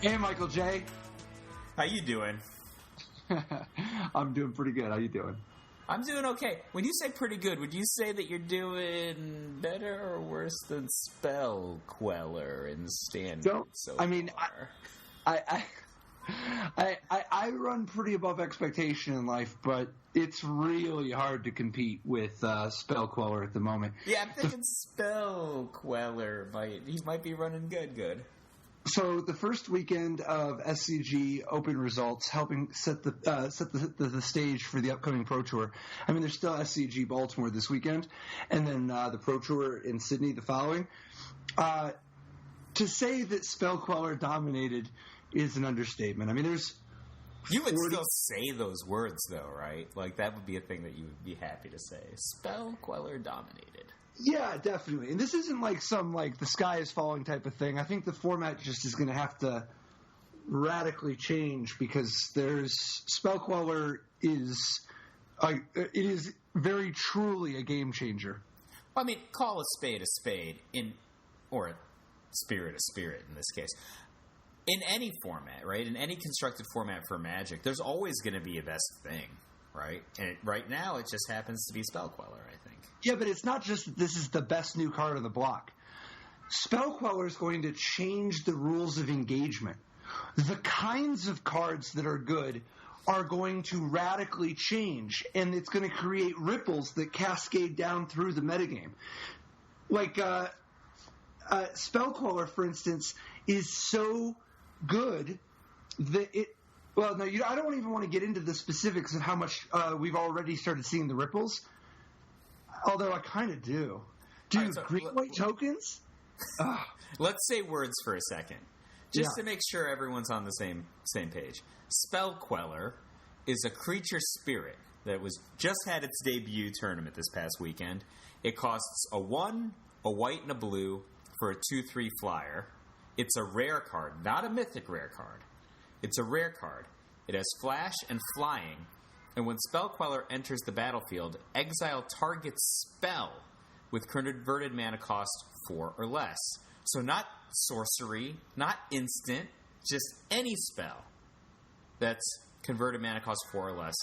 Hey, Michael J. How you doing? I'm doing pretty good. How you doing? I'm doing okay. When you say pretty good, would you say that you're doing better or worse than Spell Queller in Standard so far? I run pretty above expectation in life, but it's really hard to compete with Spell Queller at the moment. Yeah, I'm thinking Spell Queller might be running good. So the first weekend of SCG Open results, helping set the stage for the upcoming Pro Tour. I mean, there's still SCG Baltimore this weekend, and then the Pro Tour in Sydney the following. To say that Spell Queller dominated is an understatement. I mean, you would still say those words, though, right? Like, that would be a thing that you would be happy to say. Spell Queller dominated. Yeah, definitely. And this isn't like some, like, the sky is falling type of thing. I think the format just is going to have to radically change because Spell Queller is it is very truly a game changer. I mean, call a spade, or a spirit in this case. In any format, right? In any constructed format for Magic, there's always going to be a best thing, right? And right now, it just happens to be Spell Queller, I think. Yeah, but it's not just that this is the best new card on the block. Spell Queller is going to change the rules of engagement. The kinds of cards that are good are going to radically change, and it's going to create ripples that cascade down through the metagame. Like, Spell Queller, for instance, is so good that it... Well, no, I don't even want to get into the specifics of how much we've already started seeing the ripples, although I kind of do. Dude, right, so green-white tokens? Let's say words for a second, just to make sure everyone's on the same page. Spell Queller is a creature spirit that just had its debut tournament this past weekend. It costs a 1, a white, and a blue for a 2/3 flyer. It's a rare card, not a mythic rare card. It's a rare card. It has flash and flying, and when Spell Queller enters the battlefield, exile target spell with converted mana cost 4 or less. So not sorcery, not instant, just any spell that's converted mana cost 4 or less.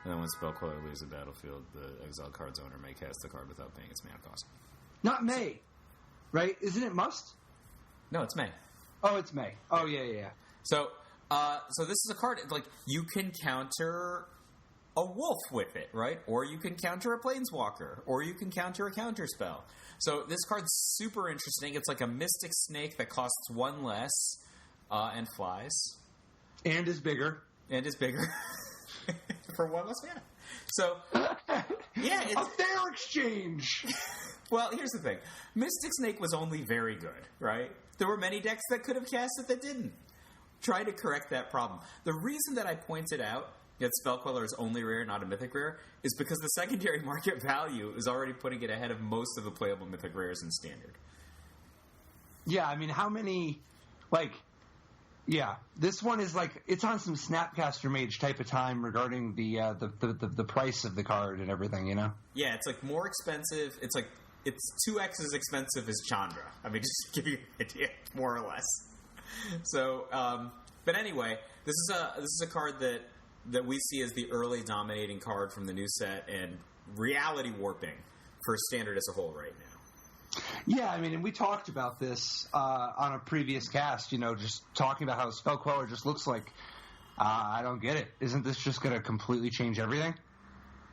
And then when Spell Queller leaves the battlefield, the exiled card's owner may cast the card without paying its mana cost. Not May, right? Isn't it must? No, it's May. Oh, it's May. Oh, yeah. So this is a card, like, you can counter a wolf with it, right? Or you can counter a planeswalker, or you can counter a counter spell. So this card's super interesting. It's like a Mystic Snake that costs 1 less and flies. And is bigger. For 1 less mana. So, yeah. It's a fair exchange! Well, here's the thing. Mystic Snake was only very good, right? There were many decks that could have cast it that didn't. Try to correct that problem. The reason that I pointed out that Spell Queller is only rare, not a mythic rare, is because the secondary market value is already putting it ahead of most of the playable mythic rares in Standard. Yeah, I mean, how many, this one is it's on some Snapcaster Mage type of time regarding the price of the card and everything, you know? Yeah, it's more expensive. It's 2x as expensive as Chandra. I mean, just to give you an idea, more or less. So, but anyway, this is a card that we see as the early dominating card from the new set and reality warping for Standard as a whole right now. Yeah, I mean, and we talked about this on a previous cast, just talking about how Spell Queller just looks like, I don't get it. Isn't this just going to completely change everything?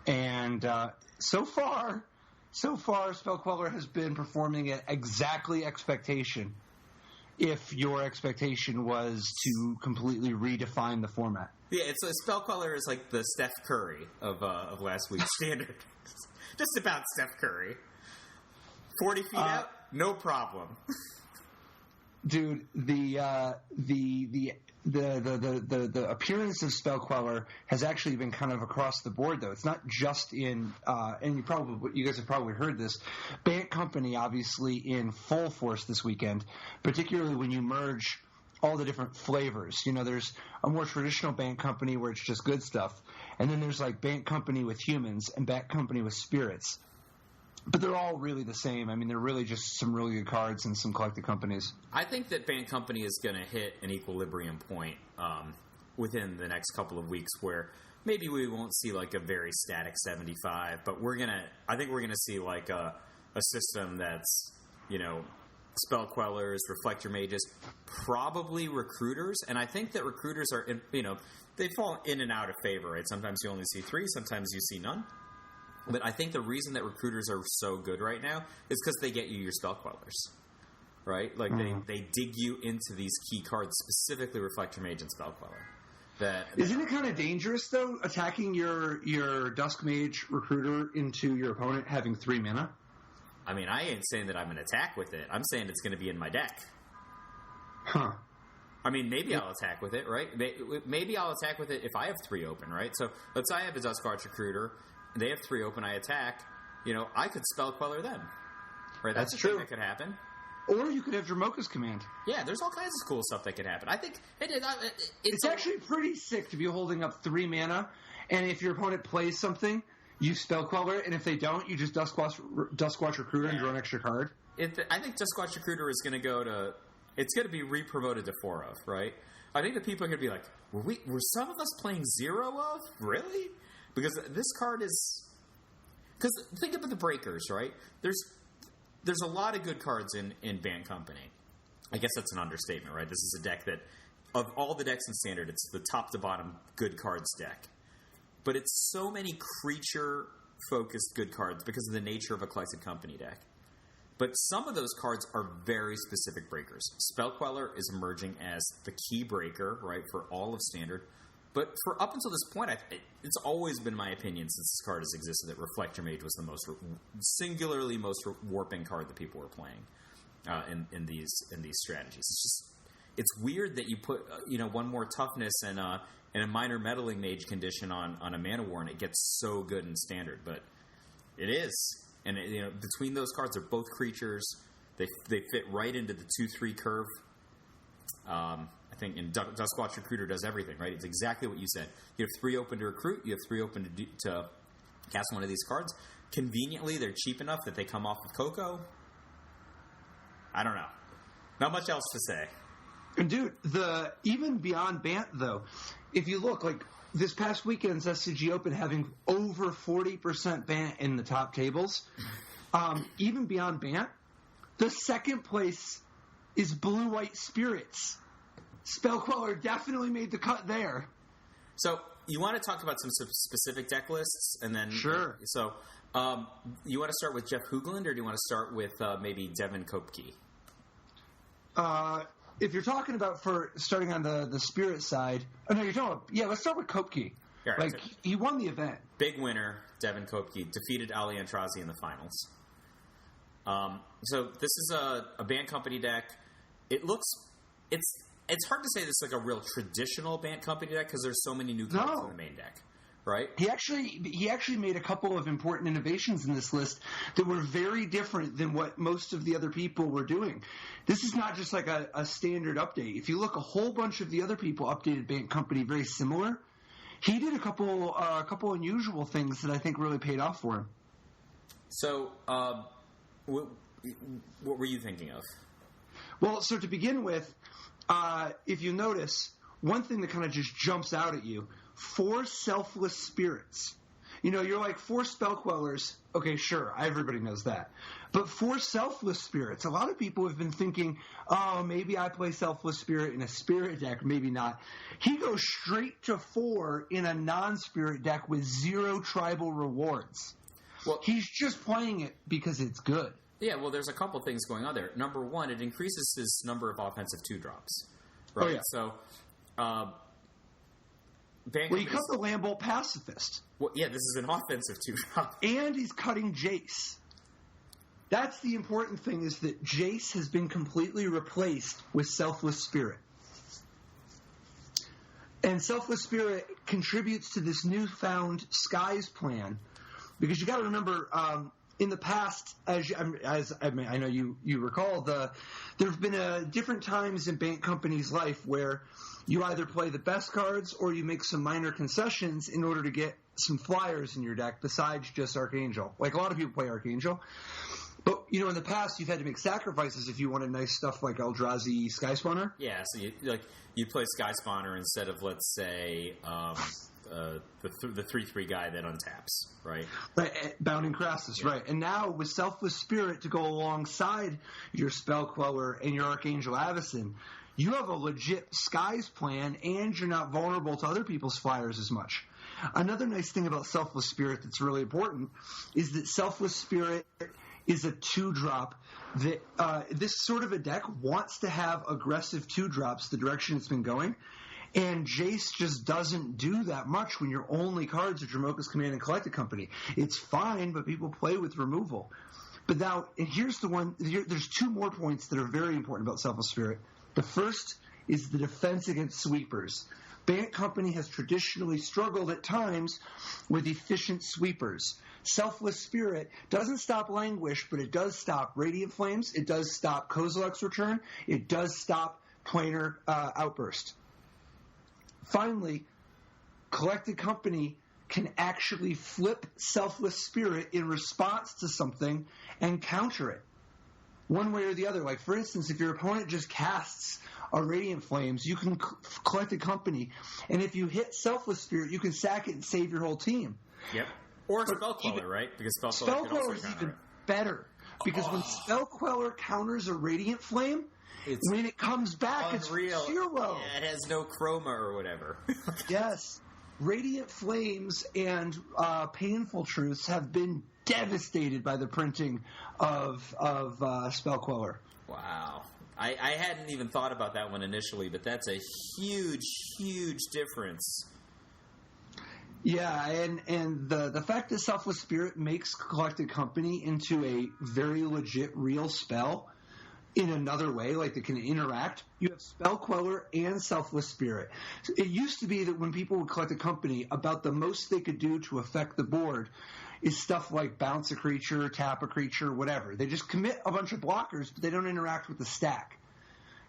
And so far, Spell Queller has been performing at exactly expectation. If your expectation was to completely redefine the format. Yeah, Spell Queller is like the Steph Curry of last week's Standard. Just about Steph Curry. 40 feet out, no problem. Dude, the appearance of Spell Queller has actually been kind of across the board, though. It's not just in, and you guys have probably heard this, Bant Company obviously in full force this weekend, particularly when you merge all the different flavors. There's a more traditional Bant Company where it's just good stuff, and then there's like Bant Company with humans and Bant Company with spirits. But they're all really the same. I mean, they're really just some really good cards and some collected companies. I think that Band Company is going to hit an equilibrium point within the next couple of weeks where maybe we won't see like a very static 75, but I think we're going to see like a system that's, Spell Quellers, Reflector Mages, probably Recruiters. And I think that Recruiters are, they fall in and out of favor, right? Sometimes you only see 3, sometimes you see none. But I think the reason that Recruiters are so good right now is because they get you your Spell Quellers, right? Like they dig you into these key cards, specifically Reflector Mage and Spell Queller. Isn't it kind of dangerous though, attacking your Dusk Mage Recruiter into your opponent having 3 mana? I mean, I ain't saying that I'm going to attack with it. I'm saying it's going to be in my deck. Huh. I mean, maybe I'll attack with it, right? Maybe I'll attack with it if I have 3 open, right? So let's say I have a Duskwatch Recruiter. They have 3 open, I attack, I could Spell Queller them. Right? That's true. That could happen. Or you could have Dromoka's Command. Yeah, there's all kinds of cool stuff that could happen. I think it's actually pretty sick to be holding up 3 mana, and if your opponent plays something, you Spell Queller, and if they don't, you just Duskwatch Recruiter and draw an extra card. I think Duskwatch Recruiter is going to it's going to be re-promoted to 4 of, right? I think that people are going to be like, were some of us playing 0 of? Really? Because this card is... Because think about the breakers, right? There's a lot of good cards in Band Company. I guess that's an understatement, right? This is a deck that, of all the decks in Standard, it's the top to bottom good cards deck. But it's so many creature-focused good cards because of the nature of a collected company deck. But some of those cards are very specific breakers. Spell Queller is emerging as the key breaker, right, for all of Standard. But for up until this point, it's always been my opinion since this card has existed that Reflector Mage was the most singularly most warping card that people were playing in these strategies. It's weird that you put 1 more toughness and a minor meddling mage condition on a Mana War and it gets so good in Standard, but it is. And between those cards, they're both creatures. They fit right into the 2/3 curve. I think Duskwatch Recruiter does everything, right? It's exactly what you said. You have 3 open to recruit. You have 3 open to cast one of these cards. Conveniently, they're cheap enough that they come off of Coco. I don't know. Not much else to say. And dude, even beyond Bant, though, if you look, like, this past weekend's SCG Open having over 40% Bant in the top tables, even beyond Bant, the second place is Blue-White Spirits. Spell Queller definitely made the cut there. So you want to talk about some specific deck lists, and then sure. So you want to start with Jeff Hoogland, or do you want to start with maybe Devin Kopke? If you're talking about for starting on the Spirit side, you're talking about, let's start with Kopke. Right, like he won the event, big winner. Devin Kopke defeated Ali Antrazi in the finals. So this is a Band Company deck. It's hard to say this is like a real traditional Band Company deck because there's so many new cards in the main deck, right? He actually made a couple of important innovations in this list that were very different than what most of the other people were doing. This is not just like a standard update. If you look, a whole bunch of the other people updated Band Company very similar. He did a couple unusual things that I think really paid off for him. So, what were you thinking of? Well, so to begin with, if you notice, one thing that kind of just jumps out at you, 4 Selfless Spirits. You're like 4 Spell Quellers. Okay, sure, everybody knows that. But 4 Selfless Spirits. A lot of people have been thinking, maybe I play Selfless Spirit in a Spirit deck, maybe not. He goes straight to 4 in a non-Spirit deck with 0 tribal rewards. Well, he's just playing it because it's good. Yeah, well, there's a couple things going on there. Number one, it increases his number of offensive 2-drops. Right? Oh, yeah. So, he cut the Lambbolt Pacifist. Well, yeah, this is an offensive 2-drop. And he's cutting Jace. That's the important thing, is that Jace has been completely replaced with Selfless Spirit. And Selfless Spirit contributes to this newfound Skies plan. Because you got to remember, in the past, I know you recall, there have been different times in Bank Company's life where you either play the best cards or you make some minor concessions in order to get some flyers in your deck besides just Archangel. Like, a lot of people play Archangel. But, in the past, you've had to make sacrifices if you wanted nice stuff like Eldrazi Skyspawner. Yeah, so you play Skyspawner instead of, let's say, the 3/3 guy that untaps, right? Right, Bounding Crassus, yeah. Right. And now with Selfless Spirit to go alongside your Spell Queller and your Archangel Avacyn, you have a legit Skies plan, and you're not vulnerable to other people's flyers as much. Another nice thing about Selfless Spirit that's really important is that Selfless Spirit is a 2-drop that this sort of a deck wants to have aggressive 2-drops the direction it's been going. And Jace just doesn't do that much when your only cards are Dromoka's Command and Collected Company. It's fine, but people play with removal. But now, and here's the one, there's 2 more points that are very important about Selfless Spirit. The first is the defense against sweepers. Bank Company has traditionally struggled at times with efficient sweepers. Selfless Spirit doesn't stop Languish, but it does stop Radiant Flames, it does stop Kozilek's Return, it does stop Planar Outburst. Finally, Collected Company can actually flip Selfless Spirit in response to something and counter it one way or the other. Like, for instance, if your opponent just casts a Radiant Flames, you can Collected Company, and if you hit Selfless Spirit, you can sack it and save your whole team. Yep. Or Spell Queller, right? Because Spell Queller is even better. Because when Spell Queller counters a Radiant Flame, when it comes back, unreal. It's 0. Yeah, it has no chroma or whatever. Yes. Radiant Flames and Painful Truths have been devastated by the printing of Spell Queller. Wow. I hadn't even thought about that one initially, but that's a huge, huge difference. Yeah, and the fact that Selfless Spirit makes Collected Company into a very legit real spell in another way, like they can interact. You have Spell Queller and Selfless Spirit. So it used to be that when people would Collect a Company, about the most they could do to affect the board is stuff like bounce a creature, tap a creature, whatever. They just commit a bunch of blockers, but they don't interact with the stack.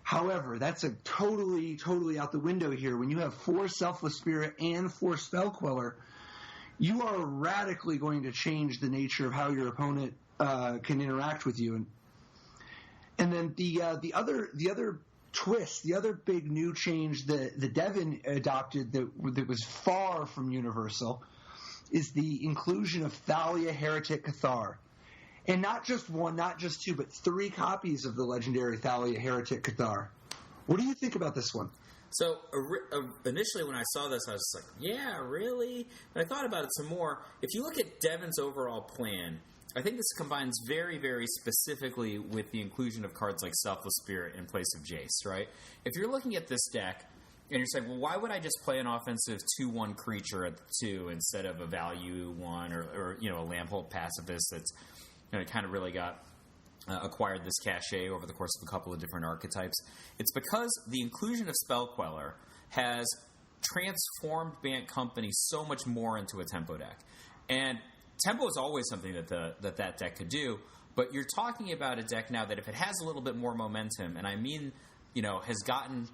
However, that's a totally out the window here. When you have 4 Selfless Spirit and 4 Spell Queller, you are radically going to change the nature of how your opponent can interact with you. And then the other twist, the other big new change that the Devin adopted that was far from universal is the inclusion of Thalia Heretic Cathar. And not just 1, not just 2, but 3 copies of the legendary Thalia Heretic Cathar. What do you think about this one? So initially when I saw this, I was like, yeah, really? But I thought about it some more. If you look at Devin's overall plan, I think this combines very, very specifically with the inclusion of cards like Selfless Spirit in place of Jace, right? If you're looking at this deck and you're saying, well, why would I just play an offensive 2/1 creature at the 2 instead of a value 1 or a Lamphold Pacifist that's kind of really got acquired this cachet over the course of a couple of different archetypes? It's because the inclusion of Spell Queller has transformed Bank Company so much more into a tempo deck. And tempo is always something that deck could do, but you're talking about a deck now that if it has a little bit more momentum, and I mean, has gotten,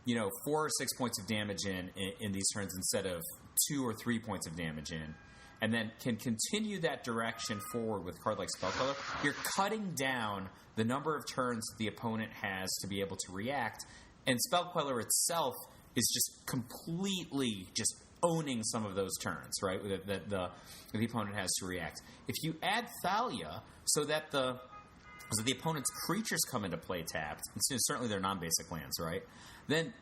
4 or 6 points of damage in these turns instead of 2 or 3 points of damage in, and then can continue that direction forward with a card like Spell Queller, you're cutting down the number of turns that the opponent has to be able to react, and Spell Queller itself is just completely just owning some of those turns, right, that the opponent has to react. If you add Thalia so that the opponent's creatures come into play tapped, and certainly they're non-basic lands, right, then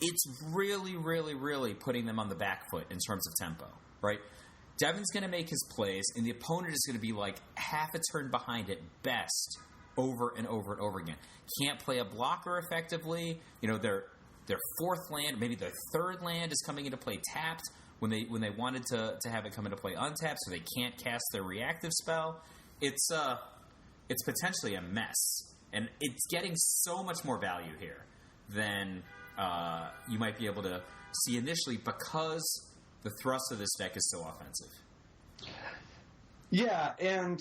it's really, really, really putting them on the back foot in terms of tempo, right? Devin's going to make his plays, and the opponent is going to be like half a turn behind at best over and over and over again. Can't play a blocker effectively. Their 4th land, maybe their 3rd land is coming into play tapped when they wanted to have it come into play untapped, so they can't cast their reactive spell. It's potentially a mess, and it's getting so much more value here than you might be able to see initially because the thrust of this deck is so offensive. Yeah, and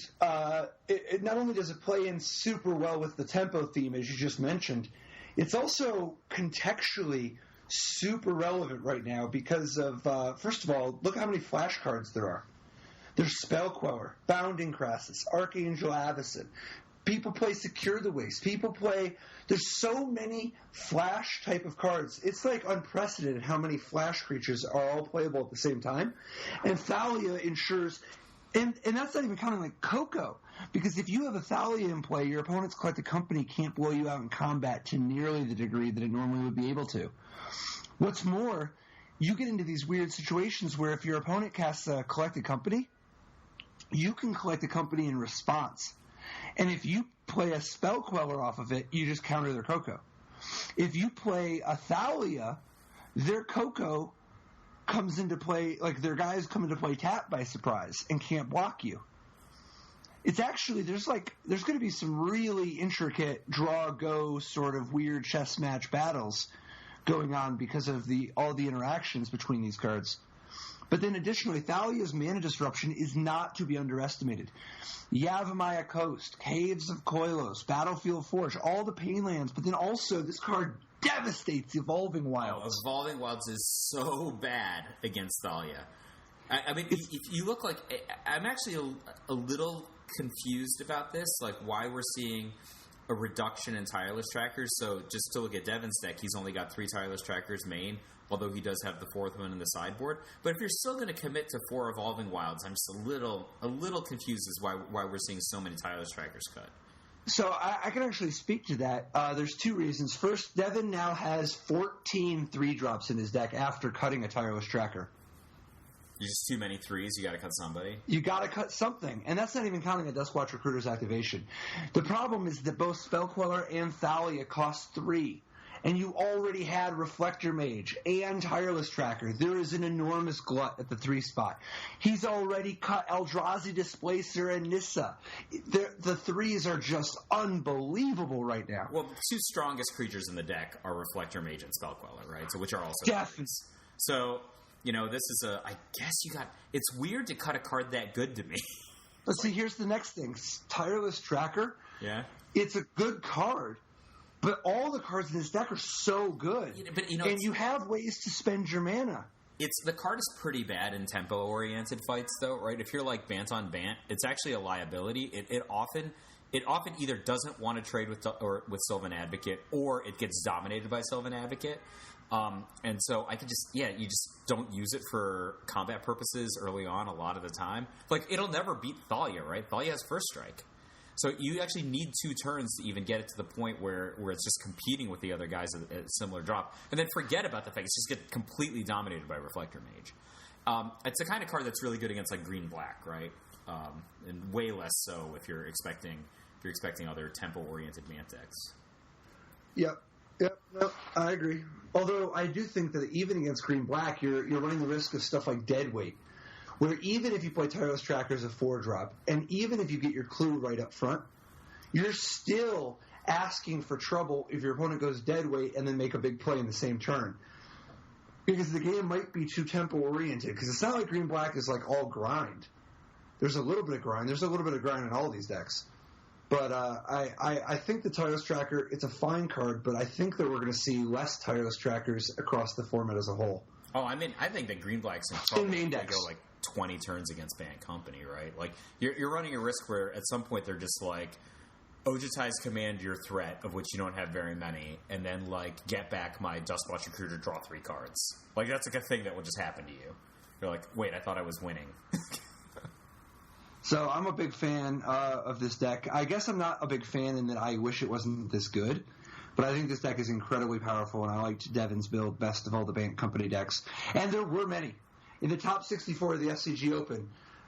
it not only does it play in super well with the tempo theme, as you just mentioned, it's also contextually super relevant right now because of, first of all, look how many flashcards there are. There's Spell Queller, Bounding Crassus, Archangel Avacyn. People play Secure the Waste. People play... There's so many flash type of cards. It's like unprecedented how many flash creatures are all playable at the same time. And Thalia ensures... And that's not even counting like Coco. Because if you have a Thalia in play, your opponent's Collected Company can't blow you out in combat to nearly the degree that it normally would be able to. What's more, you get into these weird situations where if your opponent casts a Collected Company, you can collect a company in response. And if you play a Spell Queller off of it, you just counter their Coco. If you play a Thalia, their Coco comes into play, like their guys come into play tapped by surprise and can't block you. It's actually, there's going to be some really intricate draw-go sort of weird chess match battles going on because of all the interactions between these cards. But then additionally, Thalia's mana disruption is not to be underestimated. Yavimaya Coast, Caves of Koilos, Battlefield Forge, all the pain lands, but then also this card devastates Evolving Wilds. Evolving Wilds is so bad against Thalia. I mean, if you look like... I'm actually a little confused about this, like why we're seeing a reduction in Tireless Trackers. So just to look at Devin's deck, he's only got 3 Tireless Trackers main, although he does have the 4th one in the sideboard. But if you're still going to commit to 4 Evolving Wilds, I'm just a little confused as why we're seeing so many Tireless Trackers cut. So I can actually speak to that. There's 2 reasons. First, Devin now has 14 3-drops in his deck after cutting a Tireless Tracker. There's just too many 3s. You got to cut somebody. You got to cut something, and that's not even counting a Duskwatch Recruiter's activation. The problem is that both Spell Queller and Thalia cost 3, and you already had Reflector Mage and Tireless Tracker. There is an enormous glut at the 3 spot. He's already cut Eldrazi Displacer and Nissa. The 3s are just unbelievable right now. Well, the 2 strongest creatures in the deck are Reflector Mage and Spell Queller, right? So which are also definitely. So. You know, this is I guess you got... It's weird to cut a card that good to me. Let's see, here's the next thing. Tireless Tracker. Yeah. It's a good card, but all the cards in this deck are so good. Yeah, but, and you have ways to spend your mana. The card is pretty bad in tempo-oriented fights, though, right? If you're like Bant on Bant, it's actually a liability. It often either doesn't want to trade with Sylvan Advocate, or it gets dominated by Sylvan Advocate. And so I could you just don't use it for combat purposes early on a lot of the time. Like, it'll never beat Thalia, right? Thalia has first strike. So you actually need 2 turns to even get it to the point where it's just competing with the other guys at a similar drop. And then forget about the fact it's just get completely dominated by Reflector Mage. It's the kind of card that's really good against like green-black, right? And way less so if you're expecting other tempo-oriented Mant decks. Yep, no, I agree. Although I do think that even against green-black, you're running the risk of stuff like Deadweight, where even if you play Tireless Tracker as a 4-drop, and even if you get your clue right up front, you're still asking for trouble if your opponent goes Deadweight and then make a big play in the same turn. Because the game might be too tempo-oriented, because it's not like green-black is like all grind. There's a little bit of grind. There's a little bit of grind in all these decks. But I think the Tireless Tracker, it's a fine card, but I think that we're going to see less Tireless Trackers across the format as a whole. Oh, I mean, I think that green-black's in trouble. In main decks. They go like 20 turns against Bant Company, right? Like, you're running a risk where at some point they're just like, Ojutai's command your threat, of which you don't have very many, and then like get back my Duskwatch Recruiter, draw 3 cards. Like, that's like a thing that will just happen to you. You're like, wait, I thought I was winning. So I'm a big fan of this deck. I guess I'm not a big fan in that I wish it wasn't this good, but I think this deck is incredibly powerful, and I liked Devin's build best of all the Bant Company decks. And there were many. In the top 64 of the FCG Open,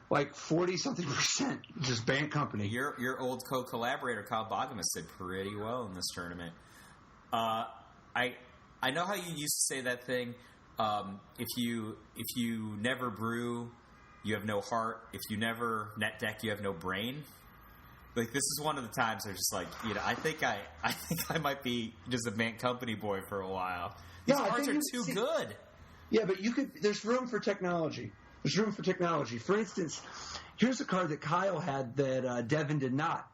like 40-something% just Bant Company. Your old co-collaborator, Kyle Bogamus, did pretty well in this tournament. I know how you used to say that thing, if you never brew, you have no heart. If you never net deck, you have no brain. Like, this is one of the times they're just like, you know, I think I might be just a Bant Company boy for a while. These cards are too good. Yeah, but there's room for technology. There's room for technology. For instance, Here's a card that Kyle had that Devin did not.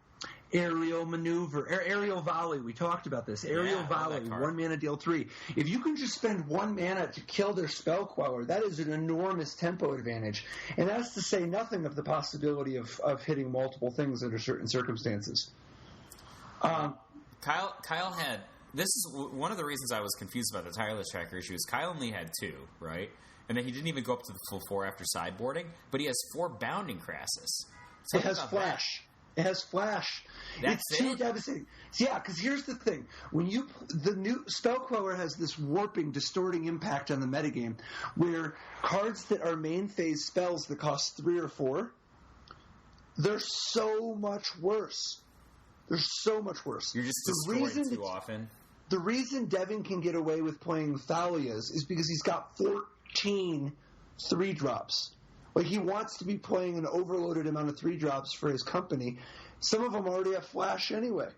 Aerial Maneuver, Aerial Volley. We talked about this. Aerial Volley, 1 mana, deal 3. If you can just spend 1 mana to kill their Spell Queller, that is an enormous tempo advantage. And that's to say nothing of the possibility of hitting multiple things under certain circumstances. Kyle had... This is one of the reasons I was confused about the tireless tracker issue is Kyle only had 2, right? And then he didn't even go up to the full 4 after sideboarding, but he has 4 Bounding Crassus. It has Flash. It has Flash. It's too devastating. Yeah, because here's the thing: the new Spell Queller has this warping, distorting impact on the metagame, where cards that are main phase spells that cost 3 or 4, they're so much worse. They're so much worse. You're just destroying too often. The reason Devin can get away with playing Thalias is because he's got 14 3-drops. Like, he wants to be playing an overloaded amount of 3-drops for his company. Some of them already have Flash anyway.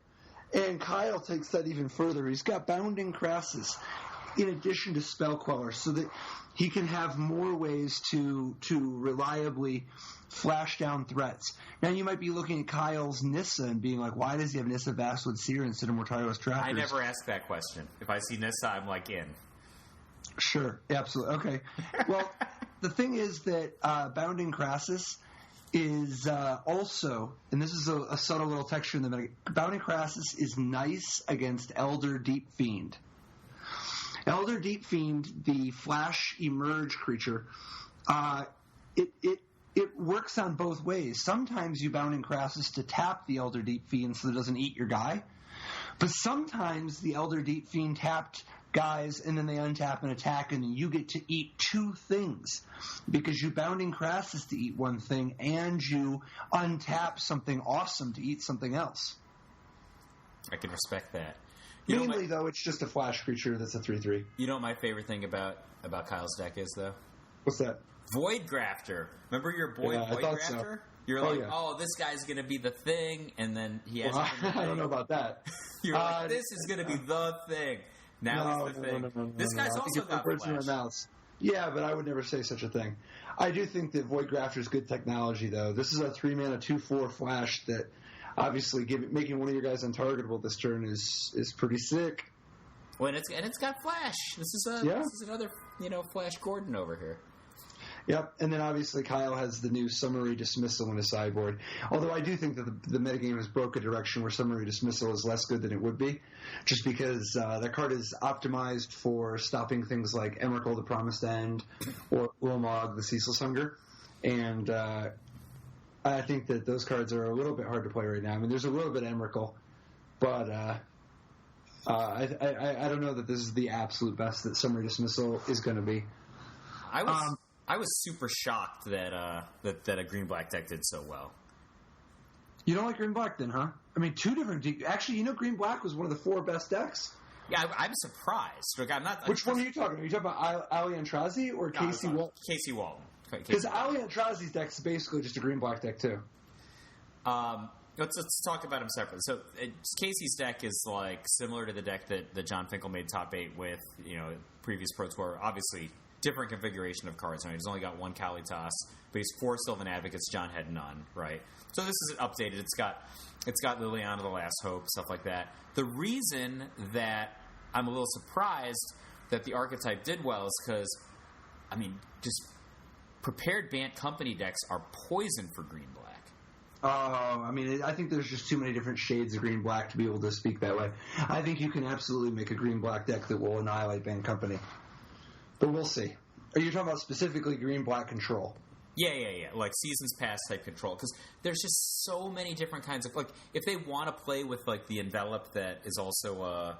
And Kyle takes that even further. He's got Bounding Crassus in addition to Spell Queller so that he can have more ways to reliably flash down threats. Now, you might be looking at Kyle's Nissa and being like, why does he have Nissa Vastwood Seer instead of more Tireless Trackers? I never ask that question. If I see Nissa, I'm like, in. Sure, absolutely. Okay. Well, the thing is that Bounding Crassus is also, and this is a subtle little texture in the meta, Bounding Crassus is nice against Elder Deep Fiend. Elder Deep Fiend, the Flash Emerge creature, it works on both ways. Sometimes you Bounding Crassus to tap the Elder Deep Fiend so that it doesn't eat your guy, but sometimes the Elder Deep Fiend tapped guys, and then they untap and attack, and then you get to eat 2 things because you Bounding Crassus to eat 1 thing, and you untap something awesome to eat something else. I can respect that. Mainly, though, it's just a Flash creature that's a 3/3. You know what my favorite thing about Kyle's deck is, though? What's that? Void Grafter. Remember your boy Void Grafter? So. You're like, oh, this guy's going to be the thing, and then he has... I don't know about that. You're like, this is going to be the thing. Now he's the thing. This guy's also got Flash. Yeah, but I would never say such a thing. I do think that Void Grafter is good technology, though. This is a 3-mana 2/4 Flash that obviously making one of your guys untargetable this turn is pretty sick. Well, and it's got Flash. This is another Flash Gordon over here. Yep, and then obviously Kyle has the new Summary Dismissal in his sideboard. Although I do think that the metagame has broke a direction where Summary Dismissal is less good than it would be, just because that card is optimized for stopping things like Emrakul, the Promised End, or Ulamog, the Ceaseless Hunger. And I think that those cards are a little bit hard to play right now. I mean, there's a little bit of Emrakul, but I don't know that this is the absolute best that Summary Dismissal is going to be. I was super shocked that a green-black deck did so well. You don't like green-black then, huh? I mean, 2 different... Actually, green-black was one of the 4 best decks. Yeah, I'm surprised. Like, I'm not... Which one are you talking about? Are you talking about Ali Antrazi or Casey Walton? Casey Walton. Because Ali Antrazi's deck is basically just a green-black deck, too. Let's talk about him separately. So Casey's deck is like similar to the deck that John Finkel made top 8 with, previous Pro Tour. Obviously... different configuration of cards. Right? He's only got 1 Kalitas, but he's 4 Sylvan Advocates. John had none, right? So this is updated. It's got Liliana, the Last Hope, stuff like that. The reason that I'm a little surprised that the archetype did well is because, just prepared Bant Company decks are poison for green-black. I think there's just too many different shades of green-black to be able to speak that way. I think you can absolutely make a green-black deck that will annihilate Bant Company. But we'll see. Are you talking about specifically green-black control? Yeah. Like Seasons Past type control. Because there's just so many different kinds of... Like, if they want to play with, like, the Envelop that is also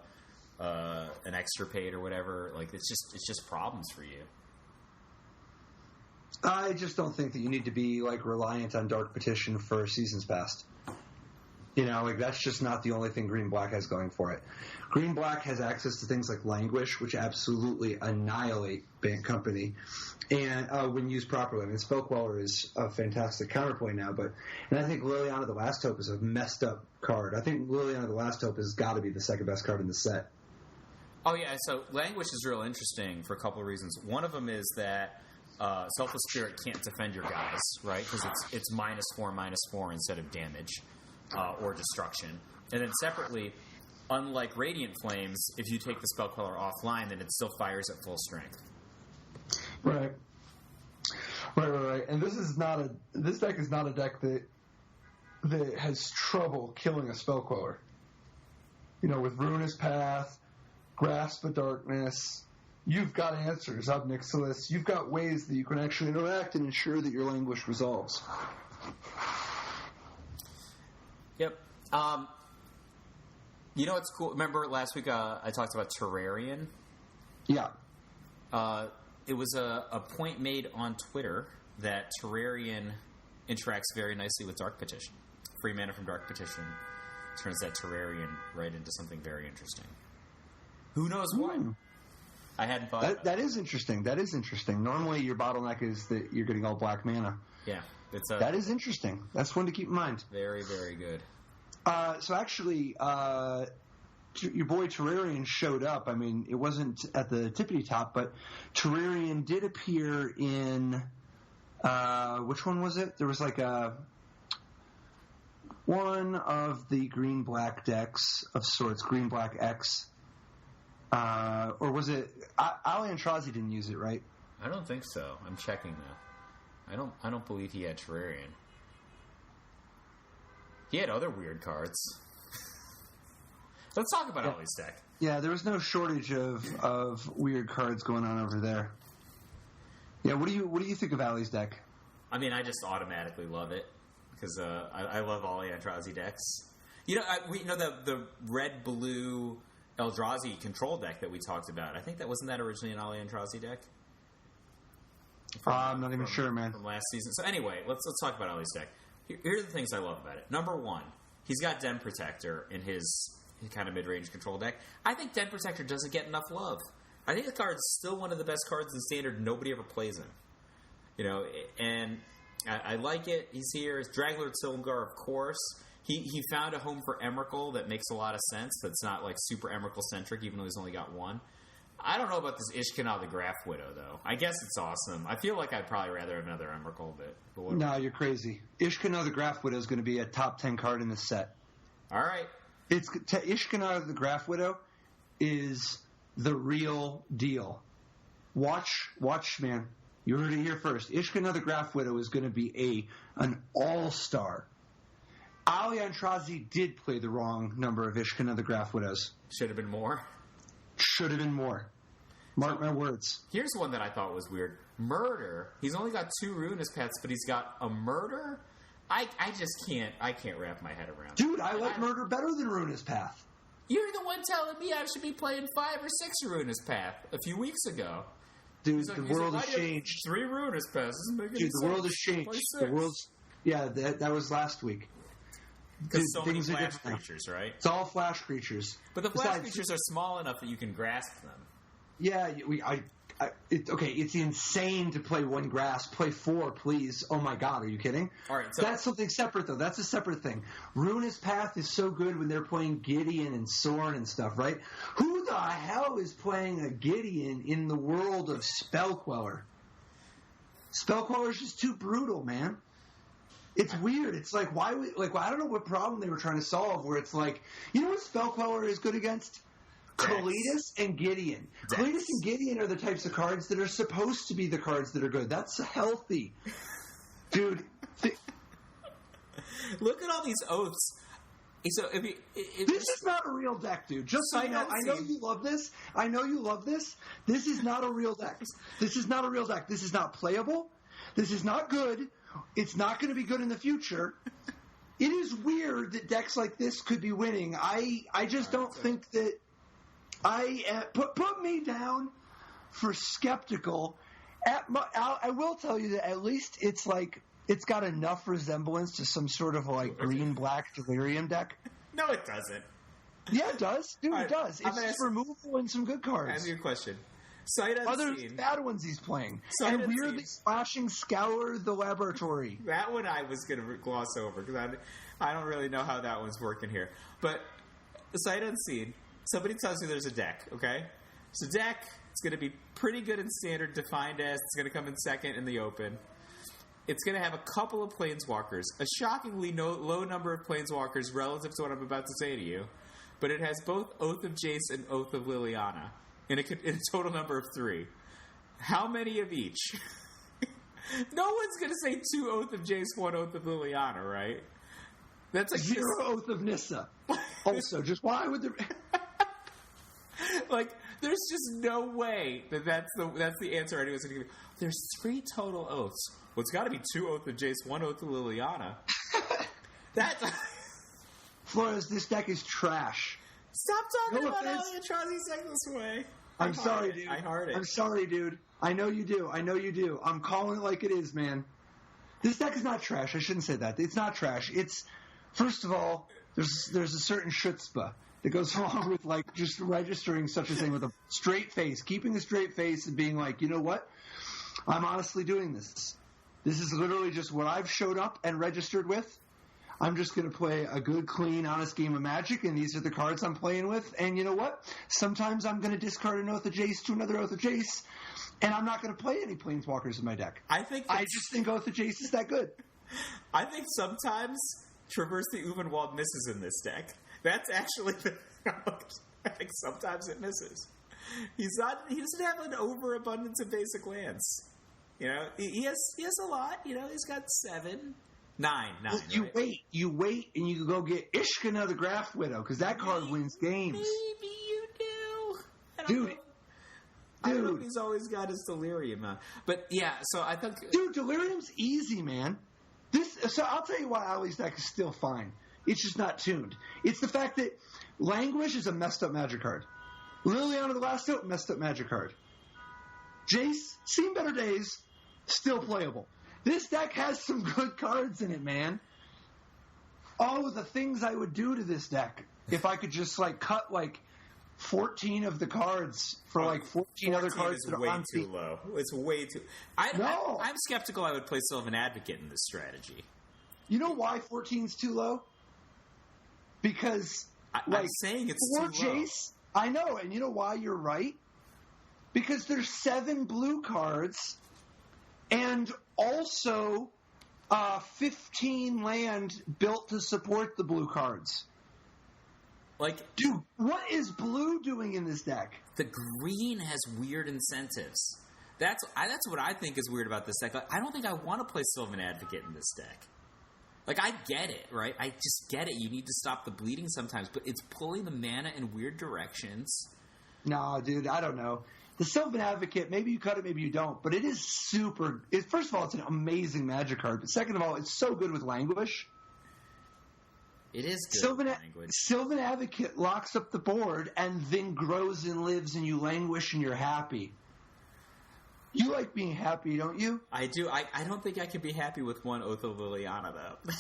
an Extirpate or whatever, like, it's just problems for you. I just don't think that you need to be, like, reliant on Dark Petition for Seasons Past. That's just not the only thing Green-Black has going for it. Green-Black has access to things like Languish, which absolutely annihilate Bant Company, and when used properly. I mean, Spell Queller is a fantastic counterplay now, and I think Liliana the Last Hope is a messed up card. I think Liliana the Last Hope has got to be the second best card in the set. Oh, yeah, so Languish is real interesting for a couple of reasons. One of them is that Selfless Spirit can't defend your guys, right? Because it's -4/-4 instead of damage or destruction. And then separately, unlike Radiant Flames, if you take the Spell Queller offline, then it still fires at full strength. Right. And this deck is not a deck that has trouble killing a Spell Queller. With Ruinous Path, Grasp of Darkness, you've got answers. Ob Nixilis, you've got ways that you can actually interact and ensure that your Languish resolves. Yep. What's cool? Remember last week I talked about Terrarion? Yeah. It was a point made on Twitter that Terrarion interacts very nicely with Dark Petition. Free mana from Dark Petition turns that Terrarion right into something very interesting. Who knows why? I hadn't thought about that. Is interesting. That is interesting. Normally your bottleneck is that you're getting all black mana. Yeah. That is interesting. That's one to keep in mind. Very, very good. So actually, your boy Terrarion showed up. I mean, it wasn't at the tippity top, but Terrarion did appear in, which one was it? There was like one of the green-black decks of sorts, green-black X. Or was it, Ali Antrazi didn't use it, right? I don't think so. I'm checking now. I don't believe he had Terrarion. He had other weird cards. Let's talk about Ollie's deck. Yeah, there was no shortage of weird cards going on over there. Yeah, what do you think of Ali's deck? I mean, I just automatically love it because I love Ollie Antrazi decks. The red blue Eldrazi control deck that we talked about. I think that wasn't that originally an Ollie Antrazi deck. I'm not even sure, man. From last season. So anyway, let's talk about Ollie's deck. Here are the things I love about it. Number one, he's got Den Protector in his kind of mid-range control deck. I think Den Protector doesn't get enough love. I think the card's still one of the best cards in Standard. Nobody ever plays him. And I like it. He's here. It's Draglord Silumgar, of course. He found a home for Emrakul that makes a lot of sense. That's not like super Emrakul-centric, even though he's only got one. I don't know about this Ishkanah the Graph Widow, though. I guess it's awesome. I feel like I'd probably rather have another Emrakul, but whatever. No, you're crazy. Ishkanah the Graph Widow is going to be a top 10 card in this set. All right. Ishkanah the Graph Widow is the real deal. Watch, man. You heard it here first. Ishkanah the Graph Widow is going to be an all-star. Ali Antrazi did play the wrong number of Ishkanah the Graph Widows. Should have been more. Should have been more. Mark my words. Here's one that I thought was weird. Murder. He's only got 2 Ruinous Paths, but he's got a Murder? I just can't wrap my head around it. Dude, I like Murder better than Ruinous Path. You're the one telling me I should be playing 5 or 6 Ruinous Path a few weeks ago. Dude, the world has changed. 3 Ruinous Paths. Dude, the world has changed. The world's... Yeah, that was last week. Because so many flash creatures, right? It's all flash creatures. But the flash creatures are small enough that you can grasp them. Yeah, it's insane to play 1 grasp. Play 4, please. Oh my God, are you kidding? All right, so that's something separate, though. That's a separate thing. Ruinous Path is so good when they're playing Gideon and Sorin and stuff, right? Who the hell is playing a Gideon in the world of Spell Queller? Spell Queller is just too brutal, man. It's weird. It's like, I don't know what problem they were trying to solve, where it's like, you know what Spell Queller is good against? Kalitas and Gideon. Kalitas and Gideon are the types of cards that are supposed to be the cards that are good. That's healthy. Dude. Look at all these oaths. So this is not a real deck, dude. Just so you know, I know you love this. I know you love this. This is not a real deck. This is not a real deck. This is not playable. This is not good. It's not going to be good in the future. It is weird that decks like this could be winning. I just don't think that put me down for skeptical. I will tell you that at least it's got enough resemblance to some sort of green-black Delirium deck. No, it doesn't. Yeah, it does. Dude, it does. It's just removable and some good cards. I have your question. Sight Unseen. Other bad ones he's playing. And weirdly splashing Scour the Laboratory. That one I was going to gloss over because I don't really know how that one's working here. But Sight Unseen, somebody tells you there's a deck, okay? It's a deck It's going to be pretty good in Standard, defined as it's going to come in second in the Open. It's going to have a couple of Planeswalkers, a shockingly low number of Planeswalkers relative to what I'm about to say to you, but it has both Oath of Jace and Oath of Liliana in a total number of 3. How many of each? No one's going to say 2 Oath of Jace, 1 Oath of Liliana, right? That's like 0 Oath of Nissa. Also, just why would there... Like, there's just no way that's the answer anyone's going to give. There's 3 total oaths. Well, it's got to be 2 Oath of Jace, 1 Oath of Liliana. That's... Flores, this deck is trash. Stop talking about Eldrazi's deck this way. I'm sorry, dude. I heard it. I'm sorry, dude. I know you do. I'm calling it like it is, man. This deck is not trash. I shouldn't say that. It's not trash. It's, first of all, there's a certain chutzpah that goes along with, like, just registering such a thing with a straight face, keeping a straight face and being like, you know what? I'm honestly doing this. This is literally just what I've showed up and registered with. I'm just going to play a good, clean, honest game of Magic, and these are the cards I'm playing with. And you know what? Sometimes I'm going to discard an Oath of Jace to another Oath of Jace, and I'm not going to play any Planeswalkers in my deck. I just think Oath of Jace is that good. I think sometimes Traverse the Uvenwald misses in this deck. That's actually the... I think sometimes it misses. He doesn't have an overabundance of basic lands. You know, he has a lot. You know, he's got 7, 9. Well, you wait, and you go get Ishkana the Graft Widow, because that card wins games. Maybe you do. Dude. I don't know if he's always got his Delirium on. But yeah, so I think... Dude, Delirium's easy, man. So I'll tell you why Ali's deck is still fine. It's just not tuned. It's the fact that Languish is a messed up Magic card. Liliana the Last Hope, messed up Magic card. Jace, seen better days, still playable. This deck has some good cards in it, man. Oh, the things I would do to this deck if I could just, like, cut, like, 14 of the cards for, like, 14 other cards that are on too low. It's way too... I'm skeptical I would play Sylvan Advocate in this strategy. You know why 14's too low? Because, I'm saying it's too low. Jace, I know, and you know why you're right? Because there's 7 blue cards and also 15 land built to support the blue cards. Like, dude, what is blue doing in this deck? The green has weird incentives. That's what I think is weird about this deck. Like, I don't think I want to play Sylvan Advocate in this deck. Like, I get it, right? I just get it. You need to stop the bleeding sometimes, but it's pulling the mana in weird directions. No, dude, I don't know. The Sylvan Advocate, maybe you cut it, maybe you don't, but it is super... First of all, it's an amazing Magic card, but second of all, it's so good with Languish. It is good with Languish. Sylvan Advocate locks up the board and then grows and lives, and you languish and you're happy. You like being happy, don't you? I do. I don't think I can be happy with 1 Oath of Liliana, though.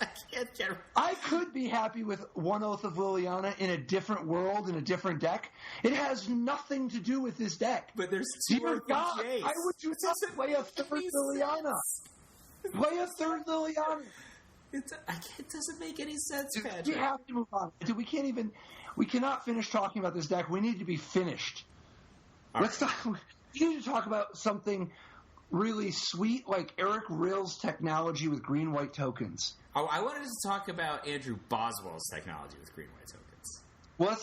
I can't get... I could be happy with 1 Oath of Liliana in a different world, in a different deck. It has nothing to do with this deck. But there's 2 Dear God, why would you not play a 3rd Liliana? Play a 3rd Liliana. It doesn't make any sense, Dude, Patrick. We have to move on. Dude, we cannot finish talking about this deck. We need to be finished. We need to talk about something really sweet, like Eric Rill's technology with green-white tokens. Oh, I wanted to talk about Andrew Boswell's technology with green-white tokens. Well,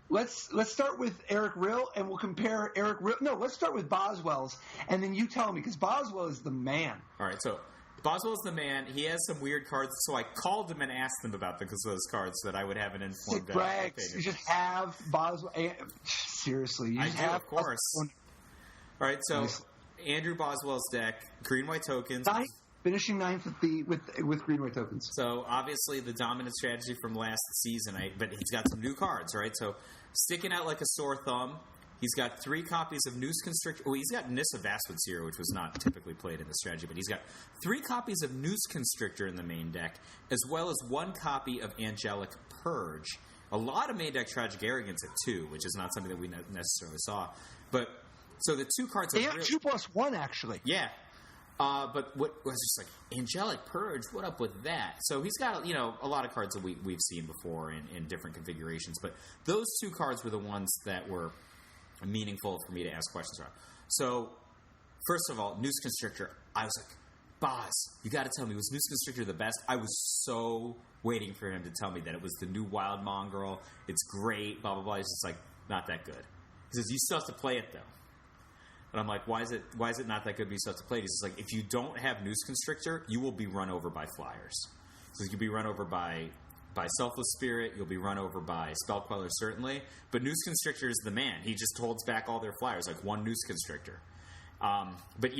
let's start with Eric Rill, and we'll compare Eric Rill. No, let's start with Boswell's, and then you tell me, because Boswell is the man. All right, so Boswell's the man. He has some weird cards, so I called him and asked him about those cards so that I would have an informed opinion. You just have Boswell. Seriously, you just have, of course. Boswell. All right, so Andrew Boswell's deck, green-white tokens. Finishing 9th with green-white tokens. So, obviously, the dominant strategy from last season, but he's got some new cards, right? So, sticking out like a sore thumb, he's got 3 copies of Noose Constrictor. Well, he's got Nissa Vastwood Seer, which was not typically played in the strategy, but he's got 3 copies of Noose Constrictor in the main deck, as well as 1 copy of Angelic Purge. A lot of main deck Tragic Arrogance at 2, which is not something that we necessarily saw. But... So the 2 cards are really... 2+1, actually. Yeah. But what was just like, Angelic Purge, what up with that? So he's got, a lot of cards that we've seen before in different configurations. But those 2 cards were the ones that were meaningful for me to ask questions about. So, first of all, Noose Constrictor, I was like, Boz, you got to tell me, was Noose Constrictor the best? I was so waiting for him to tell me that it was the new Wild Mongrel. It's great, blah, blah, blah. He's just like, not that good. He says, you still have to play it, though. And I'm like, why is it not that good, but you still have to play it? He's like, if you don't have Noose Constrictor, you will be run over by flyers. So you'll be run over by Selfless Spirit, you'll be run over by Spell Queller, certainly. But Noose Constrictor is the man. He just holds back all their flyers, like one Noose Constrictor. But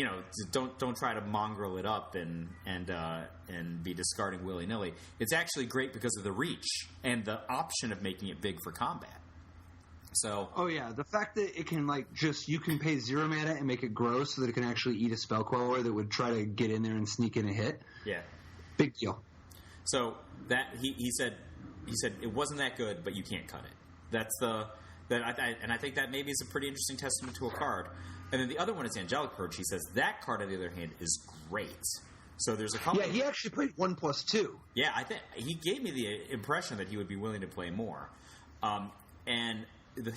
don't try to mongrel it up and be discarding willy nilly. It's actually great because of the reach and the option of making it big for combat. So, oh yeah, the fact that it can you can pay 0 mana and make it grow so that it can actually eat a Spell Queller that would try to get in there and sneak in a hit. Yeah, big deal. So that he said it wasn't that good, but you can't cut it. I think that maybe is a pretty interesting testament to a card. And then the other one is Angelic Purge. He says that card, on the other hand, is great. So there's a couple. Yeah, he actually played 1+2. Yeah, I think he gave me the impression that he would be willing to play more.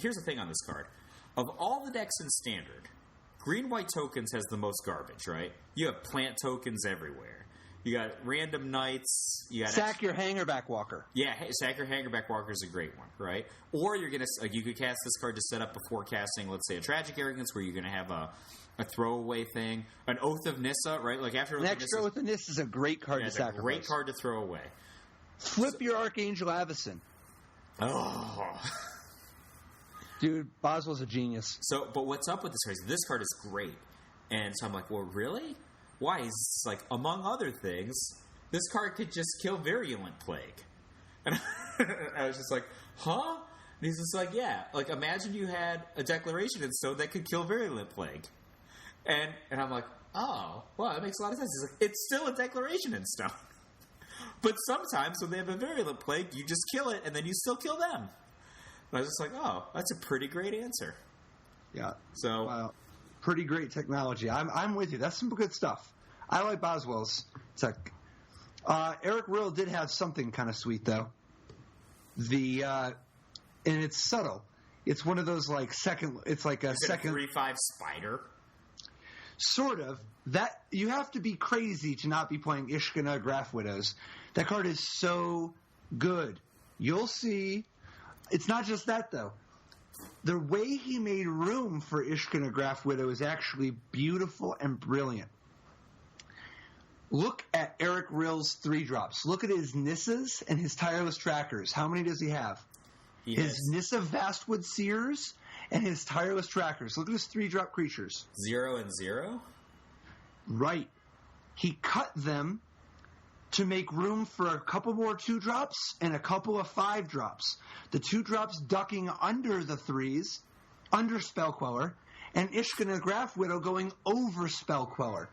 Here's the thing on this card: of all the decks in Standard, Green-White Tokens has the most garbage. Right? You have plant tokens everywhere. You got random knights. You got sack your Hangerback Walker. Yeah, sack your Hangerback Walker is a great one, right? Or you're gonna you could cast this card to set up before casting, let's say, a Tragic Arrogance, where you're gonna have a throwaway thing, an Oath of Nissa, right? Like after Oath of Nissa is a great card to sacrifice. A great card to throw away. Flip your Archangel Avacyn. Oh, dude, Boswell's a genius. So, but what's up with this card? This card is great, and so I'm like, well, really? Why? He's like, among other things, this card could just kill Virulent Plague. And I was just like, huh? And he's just like, yeah. Like, imagine you had a Declaration in Stone that could kill Virulent Plague. And I'm like, oh, well, that makes a lot of sense. He's like, it's still a Declaration in Stone. But sometimes when they have a Virulent Plague, you just kill it, and then you still kill them. And I was just like, oh, that's a pretty great answer. Yeah. So... Wow. Pretty great technology. I'm with you. That's some good stuff. I like Boswell's tech. Eric Rill did have something kind of sweet though. And it's subtle. It's one of those second. It's like a second 3/5 spider. Sort of. That you have to be crazy to not be playing Ishkana Graph Widows. That card is so good. You'll see. It's not just that though. The way he made room for Ishkana Graph Widow is actually beautiful and brilliant. Look at Eric Rill's 3-drops. Look at his Nissas and his Tireless Trackers. How many does he have? His Nissa Vastwood Seers and his Tireless Trackers. Look at his 3-drop creatures. 0 and 0? Right. He cut them to make room for a couple more 2-drops and a couple of 5-drops. The 2-drops ducking under the 3s, under Spell Queller, and Ishkana Graph Widow going over Spell Queller.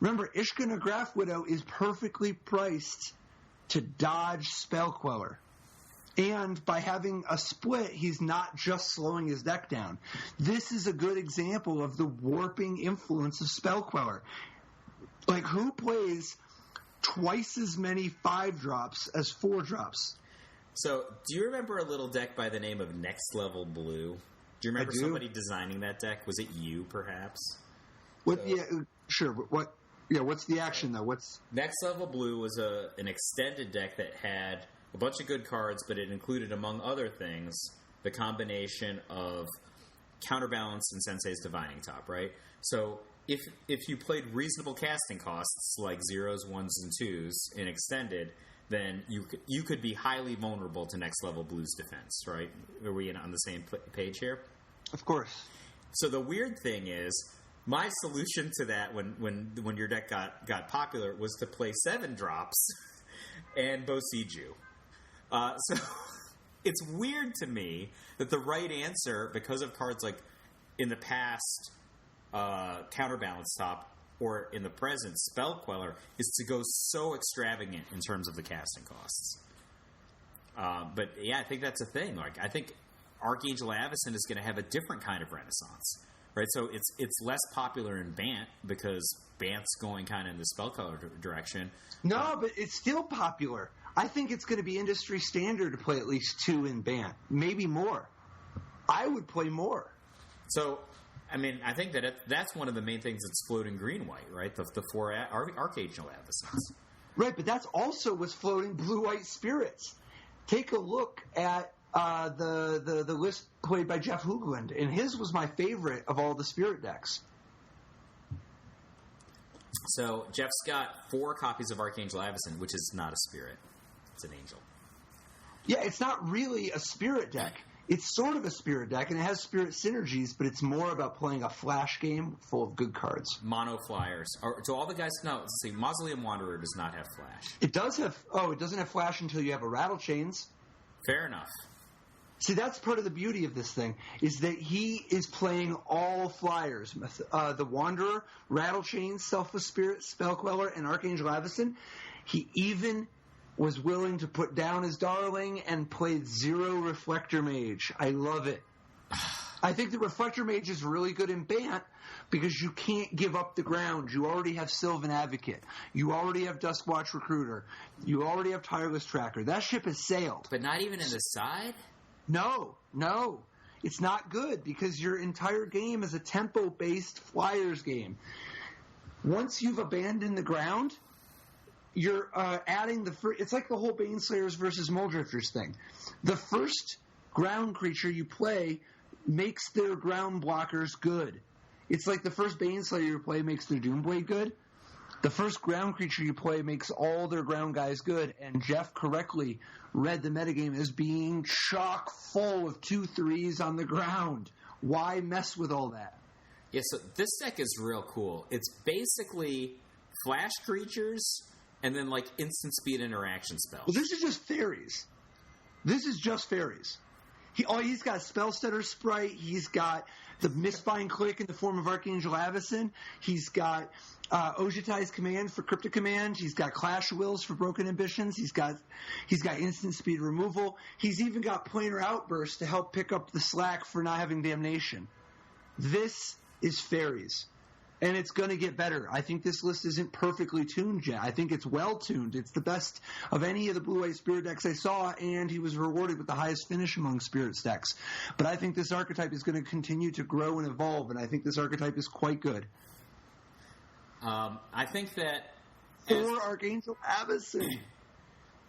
Remember, Ishkana Graph Widow is perfectly priced to dodge Spell Queller. And by having a split, he's not just slowing his deck down. This is a good example of the warping influence of Spell Queller. Like, who plays twice as many 5-drops as 4-drops? So, do you remember a little deck by the name of Next Level Blue? Do you remember somebody designing that deck? Was it you, perhaps? What? Yeah, sure. What? Yeah. What's the action though? What's Next Level Blue was an extended deck that had a bunch of good cards, but it included, among other things, the combination of Counterbalance and Sensei's Divining Top. Right. So, if you played reasonable casting costs like 0s, 1s, and 2s in extended, then you could be highly vulnerable to Next Level Blue's defense, right? Are we on the same page here? Of course. So the weird thing is, my solution to that when your deck got popular was to play 7-drops and Boseiju. So it's weird to me that the right answer, because of cards like in the past Counterbalance Top, or in the present Spell Queller, is to go so extravagant in terms of the casting costs. But yeah, I think that's a thing. Like, I think Archangel Avacyn is going to have a different kind of renaissance, right? So it's less popular in Bant because Bant's going kind of in the Spell Queller direction. No, but it's still popular. I think it's going to be industry standard to play at least 2 in Bant, maybe more. I would play more. So, I mean, I think that's one of the main things that's floating green-white, right? The 4 Archangel Avacens. Right, but that's also what's floating blue-white spirits. Take a look at the list played by Jeff Hoogland, and his was my favorite of all the spirit decks. So Jeff's got 4 copies of Archangel Avacen, which is not a spirit; it's an angel. Yeah, it's not really a spirit deck. It's sort of a spirit deck, and it has spirit synergies, but it's more about playing a flash game full of good cards. Mono flyers. So all the guys, no, let's see, Mausoleum Wanderer does not have flash. It does have, it doesn't have flash until you have a Rattle Chains. Fair enough. See, that's part of the beauty of this thing, is that he is playing all flyers. The Wanderer, Rattle Chains, Selfless Spirit, Spellqueller, and Archangel Avacen. He even was willing to put down his darling and played 0 Reflector Mage. I love it. I think the Reflector Mage is really good in Bant because you can't give up the ground. You already have Sylvan Advocate. You already have Duskwatch Recruiter. You already have Tireless Tracker. That ship has sailed. But not even in the side? No. It's not good because your entire game is a tempo-based flyers game. Once you've abandoned the ground, you're adding it's like the whole Baneslayers versus Muldrifters thing. The first ground creature you play makes their ground blockers good. It's like the first Baneslayer you play makes their Doomblade good. The first ground creature you play makes all their ground guys good, and Jeff correctly read the metagame as being chock full of 2/3s on the ground. Why mess with all that? Yeah, so this deck is real cool. It's basically flash creatures and then like instant speed interaction spells. Well, this is just fairies. He's got Spellstutter Sprite. He's got the Mistbind Click in the form of Archangel Avacen. He's got Ojutai's Command for Cryptic Command. He's got Clash of Wills for Broken Ambitions. He's got instant speed removal. He's even got Planar Outburst to help pick up the slack for not having Damnation. This is fairies. And it's going to get better. I think this list isn't perfectly tuned yet. I think it's well tuned. It's the best of any of the blue-white spirit decks I saw, and he was rewarded with the highest finish among spirits decks. But I think this archetype is going to continue to grow and evolve, and I think this archetype is quite good. I think that... For Archangel Avacen.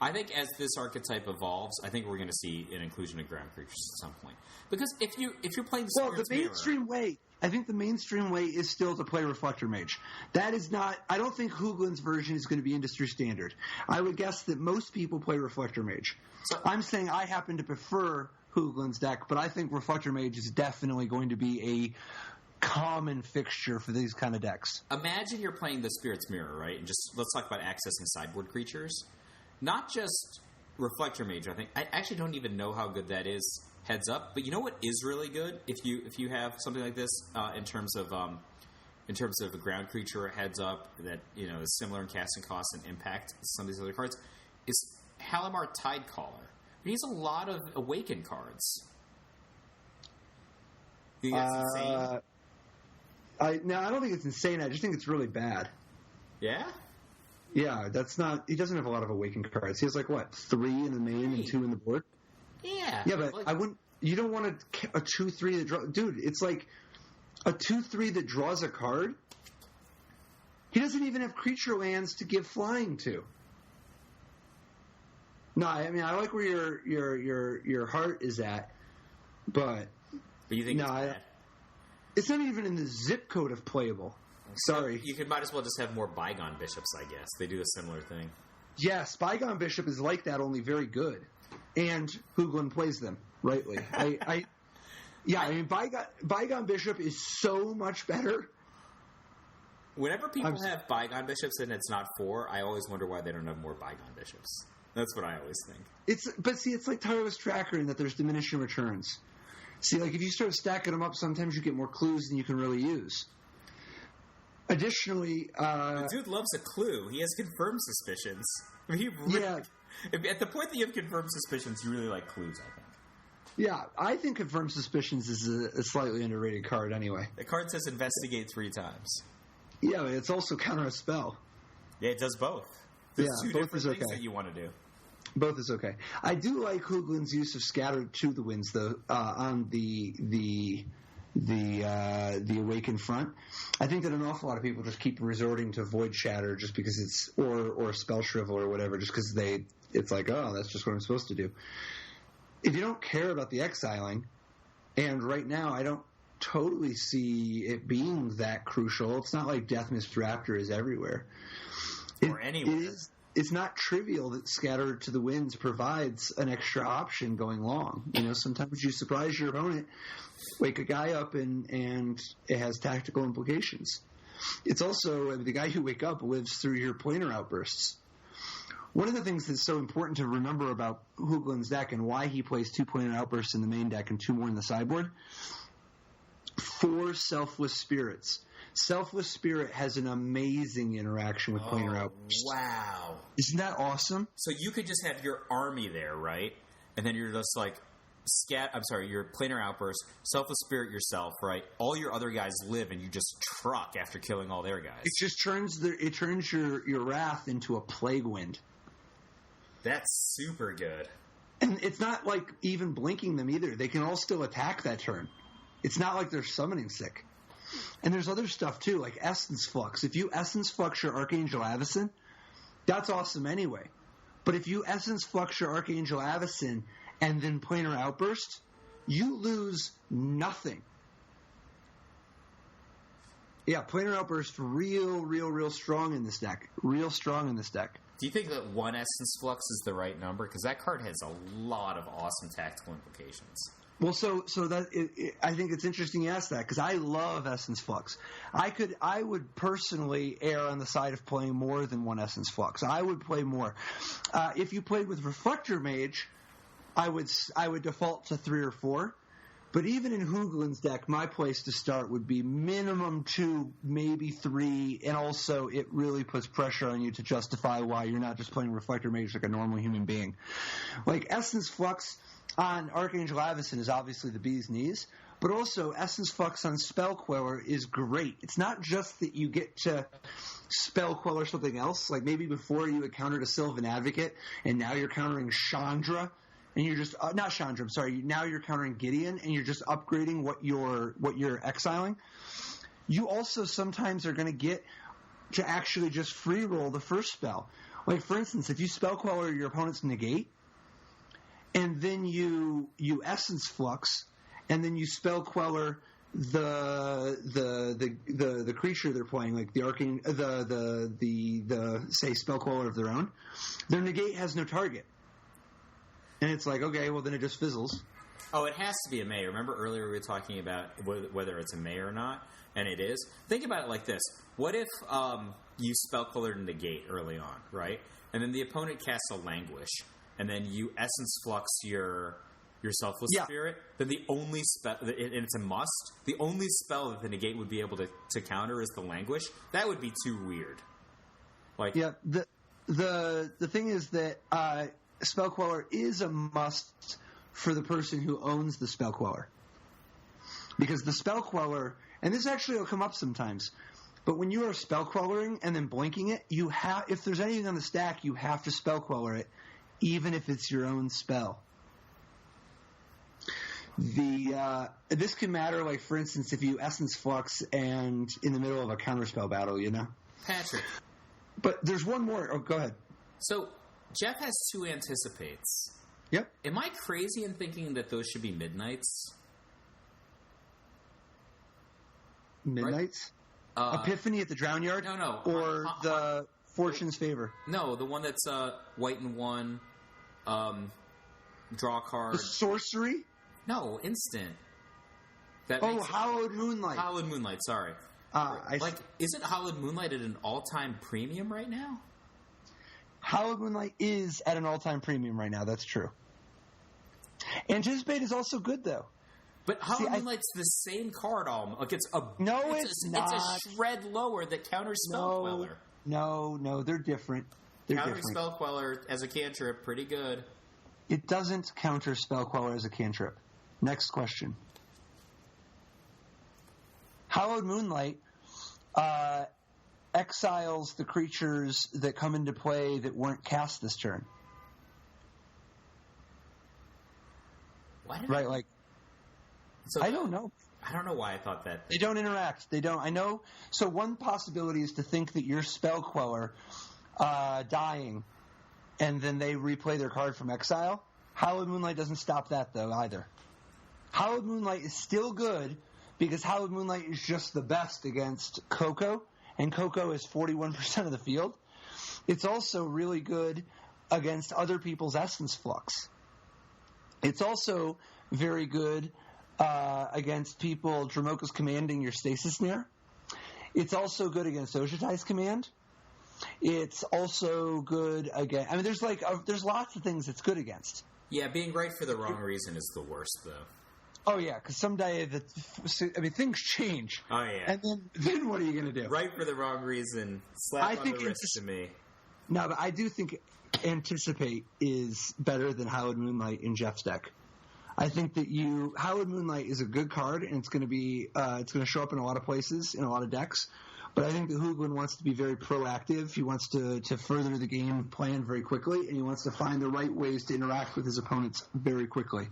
I think as this archetype evolves, I think we're going to see an inclusion of ground creatures at some point. Because if you're playing the Spirit's Mirror... I think the mainstream way is still to play Reflector Mage. That is not... I don't think Hoogland's version is going to be industry standard. I would guess that most people play Reflector Mage. So, I'm saying I happen to prefer Hoogland's deck, but I think Reflector Mage is definitely going to be a common fixture for these kind of decks. Imagine you're playing the Spirit's Mirror, right? And just let's talk about accessing sideboard creatures. Not just Reflector Mage, I think. I actually don't even know how good that is heads up, but you know what is really good if you have something like this in terms of a ground creature heads up that is similar in casting cost and impact to some of these other cards is Halimar Tidecaller. He has a lot of Awaken cards. You think that's insane? I don't think it's insane. I just think it's really bad. Yeah? Yeah, that's not... He doesn't have a lot of Awaken cards. He has, 3 in the main and 2 in the board? Yeah. Yeah, but I wouldn't... You don't want a 2/3 that draws... Dude, it's like a 2/3 that draws a card. He doesn't even have creature lands to give flying to. No, I mean, I like where your heart is at, but you think it's bad? It's not even in the zip code of playable. Sorry. You might as well just have more Bygone Bishops, I guess. They do a similar thing. Yes, Bygone Bishop is like that, only very good. And Hoogland plays them rightly. I mean, Bygone Bishop is so much better. Whenever people have Bygone Bishops and it's not 4, I always wonder why they don't have more Bygone Bishops. That's what I always think. It's like Tireless Tracker in that there's diminishing returns. See, if you start stacking them up, sometimes you get more clues than you can really use. Additionally... the dude loves a clue. He has confirmed suspicions. I mean, at the point that you have confirmed suspicions, you really like clues, I think. Yeah, I think confirmed suspicions is a slightly underrated card anyway. The card says investigate 3 times. Yeah, but it's also counter a spell. Yeah, it does both. There's 2 different things that you want to do. Both is okay. I do like Hoogland's use of Scattered to the Winds, though, on the the Awaken Front. I think that an awful lot of people just keep resorting to Void Shatter just because it's or Spell Shrivel or whatever, just because it's like, oh, that's just what I'm supposed to do. If you don't care about the exiling, and right now I don't totally see it being that crucial. It's not like Deathmist Raptor is everywhere. Or anywhere. It's not trivial that Scatter to the Winds provides an extra option going long. Sometimes you surprise your opponent, wake a guy up, and it has tactical implications. It's also the guy who wake up lives through your planar outbursts. One of the things that's so important to remember about Hoogland's deck and why he plays 2 planar outbursts in the main deck and 2 more in the sideboard, 4 Selfless Spirits. Selfless Spirit has an amazing interaction with planar outbursts. Wow. Isn't that awesome? So you could just have your army there, right? And then you're just like, your planar outburst, Selfless Spirit yourself, right? All your other guys live, and you just truck after killing all their guys. It just turns your wrath into a plague wind. That's super good. And it's not like even blinking them either. They can all still attack that turn. It's not like they're summoning sick. And there's other stuff too, like Essence Flux. If you Essence Flux your Archangel Avacyn, that's awesome anyway. But if you Essence Flux your Archangel Avacyn and then Planar Outburst, you lose nothing. Yeah, Planar Outburst real strong in this deck. Real strong in this deck. Do you think that 1 Essence Flux is the right number? Because that card has a lot of awesome tactical implications. Well, so that I think it's interesting you ask that, because I love Essence Flux. I would personally err on the side of playing more than 1 Essence Flux. I would play more. If you played with Reflector Mage, I would default to 3 or 4. But even in Hoogland's deck, my place to start would be minimum 2, maybe 3, and also it really puts pressure on you to justify why you're not just playing Reflector Mage like a normal human being. Like Essence Flux on Archangel Avacyn is obviously the bee's knees, but also Essence Flux on Spell Queller is great. It's not just that you get to Spell Queller something else, like maybe before you had countered a Sylvan Advocate, and now you're countering Chandra, and you're just not Chandra. I'm sorry. Now you're countering Gideon, and you're just upgrading what you're exiling. You also sometimes are going to get to actually just free roll the first spell. Like for instance, if you Spell Queller your opponent's negate, and then you Essence Flux, and then you Spell Queller the creature they're playing, like the say Spell Queller of their own, their negate has no target. And it's like, okay, well, then it just fizzles. Oh, it has to be a May. Remember earlier we were talking about whether it's a May or not? And it is. Think about it like this. What if you Spell Queller to negate early on, right? And then the opponent casts a Languish, and then you Essence Flux your Selfless Spirit? Then the only spell, and it's a must, the only spell that the negate would be able to counter is the Languish? That would be too weird. Like, yeah, the thing is that Spell Queller is a must for the person who owns the Spell Queller. Because the Spell Queller, and this actually will come up sometimes, but when you are Spell Quellering and then blinking it, if there's anything on the stack, you have to Spell Queller it, even if it's your own spell. This can matter, like for instance, if you Essence Flux and in the middle of a counterspell battle, Patrick. But there's one more. Oh, go ahead. So Jeff has 2 Anticipates. Yep. Am I crazy in thinking that those should be Midnights? Midnights? Right? Epiphany at the Drown Yard? No. Or the Fortune's Favor? No, the one that's white and 1, draw a card. The sorcery? No, instant. Hallowed Moonlight. Hallowed Moonlight, sorry. Isn't Hallowed Moonlight at an all-time premium right now? Hallowed Moonlight is at an all-time premium right now. That's true. Anticipate is also good, though. But Hallowed Moonlight's the same card, it's not. It's a shred lower that counters Spell Queller. No, they're different. Countering Spell Queller as a cantrip, pretty good. It doesn't counter Spell Queller as a cantrip. Next question. Hallowed Moonlight exiles the creatures that come into play that weren't cast this turn. What? Right, like... So I don't know. I don't know why I thought that. They don't interact. They don't. I know. So one possibility is to think that your Spell Queller dying, and then they replay their card from exile. Hallowed Moonlight doesn't stop that, though, either. Hallowed Moonlight is still good because Hallowed Moonlight is just the best against Coco, and Coco is 41% of the field. It's also really good against other people's Essence Flux. It's also very good against people Dromoka's commanding your Stasis Snare. It's also good against Ojutai's command. It's also good against... I mean, there's lots of things it's good against. Yeah, being right for the wrong reason is the worst, though. Oh, yeah, because someday, things change. Oh, yeah. And then what are you going to do? Right for the wrong reason. Slap on the wrist to me. No, but I do think Anticipate is better than Hallowed Moonlight in Jeff's deck. I think that Hallowed Moonlight is a good card, and it's going to show up in a lot of places, in a lot of decks. But I think that Hooglin wants to be very proactive. He wants to further the game plan very quickly, and he wants to find the right ways to interact with his opponents very quickly.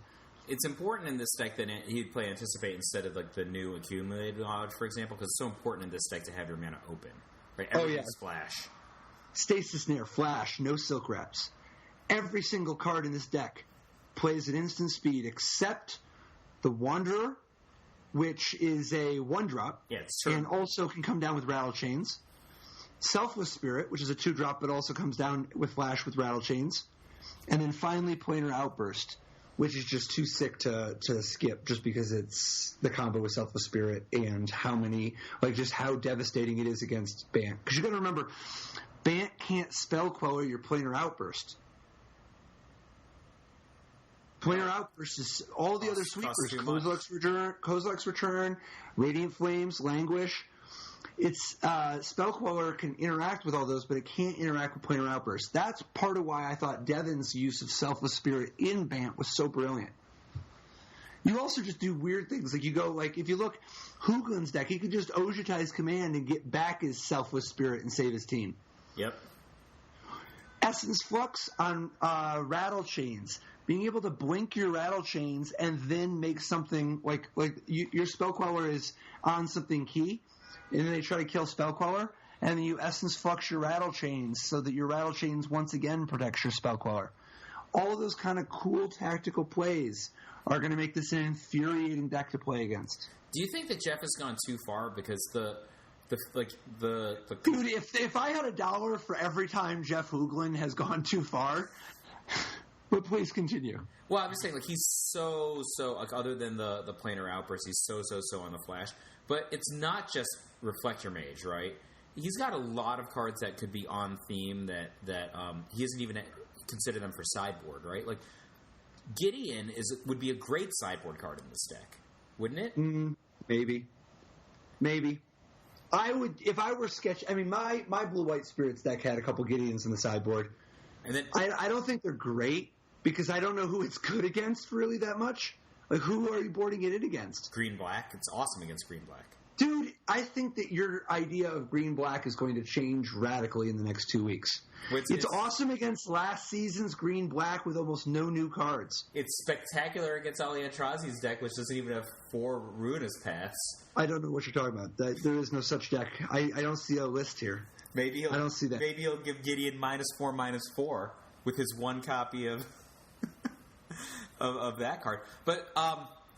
It's important in this deck that he'd play Anticipate instead of like the new Accumulated Knowledge, for example, because it's so important in this deck to have your mana open. Right? Everything's Flash. Stasis Snare, Flash, no Silk Wraps. Every single card in this deck plays at instant speed except the Wanderer, which is a 1-drop, and also can come down with Rattle Chains. Selfless Spirit, which is a 2-drop, but also comes down with Flash with Rattle Chains. And then finally Planar Outburst, which is just too sick to skip just because it's the combo with Selfless Spirit and just how devastating it is against Bant. Because you got to remember, Bant can't Spell Queller your Planar Outburst. Planar Outburst is all the other sweepers. Kozilek's Return, Radiant Flames, Languish. It's Spell Queller can interact with all those, but it can't interact with Planar Outburst. That's part of why I thought Devin's use of Selfless Spirit in Bant was so brilliant. You also just do weird things. Like you go, if you look, Hooglin's deck, he could just Ojutai's command and get back his Selfless Spirit and save his team. Yep. Essence Flux on Rattle Chains. Being able to blink your Rattle Chains and then make something your Spell Queller is on something key, and then they try to kill Spell Queller, and then you Essence Flux your Rattle Chains so that your Rattle Chains once again protects your Spell Queller. All of those kind of cool tactical plays are going to make this an infuriating deck to play against. Do you think that Jeff has gone too far? Because the dude, if I had $1 for every time Jeff Hooglin has gone too far. But please continue. Well, I'm just saying, he's so other than the Planar Outburst, he's so on the Flash. But it's not just Reflect Your Mage, right? He's got a lot of cards that could be on theme that he doesn't even consider them for sideboard, right? Gideon would be a great sideboard card in this deck, wouldn't it? Maybe. I would, if I were my Blue-White Spirits deck had a couple Gideons in the sideboard. And then I don't think they're great because I don't know who it's good against really that much. Who are you boarding it in against? Green-Black. It's awesome against Green-Black. Dude, I think that your idea of Green-Black is going to change radically in the next 2 weeks. It's awesome against last season's Green-Black with almost no new cards. It's spectacular against Ali Antrazi's deck, which doesn't even have 4 Ruinous Paths. I don't know what you're talking about. There is no such deck. I don't see a list here. I don't see that. Maybe he'll give Gideon -4/-4 with his 1 copy of of that card. But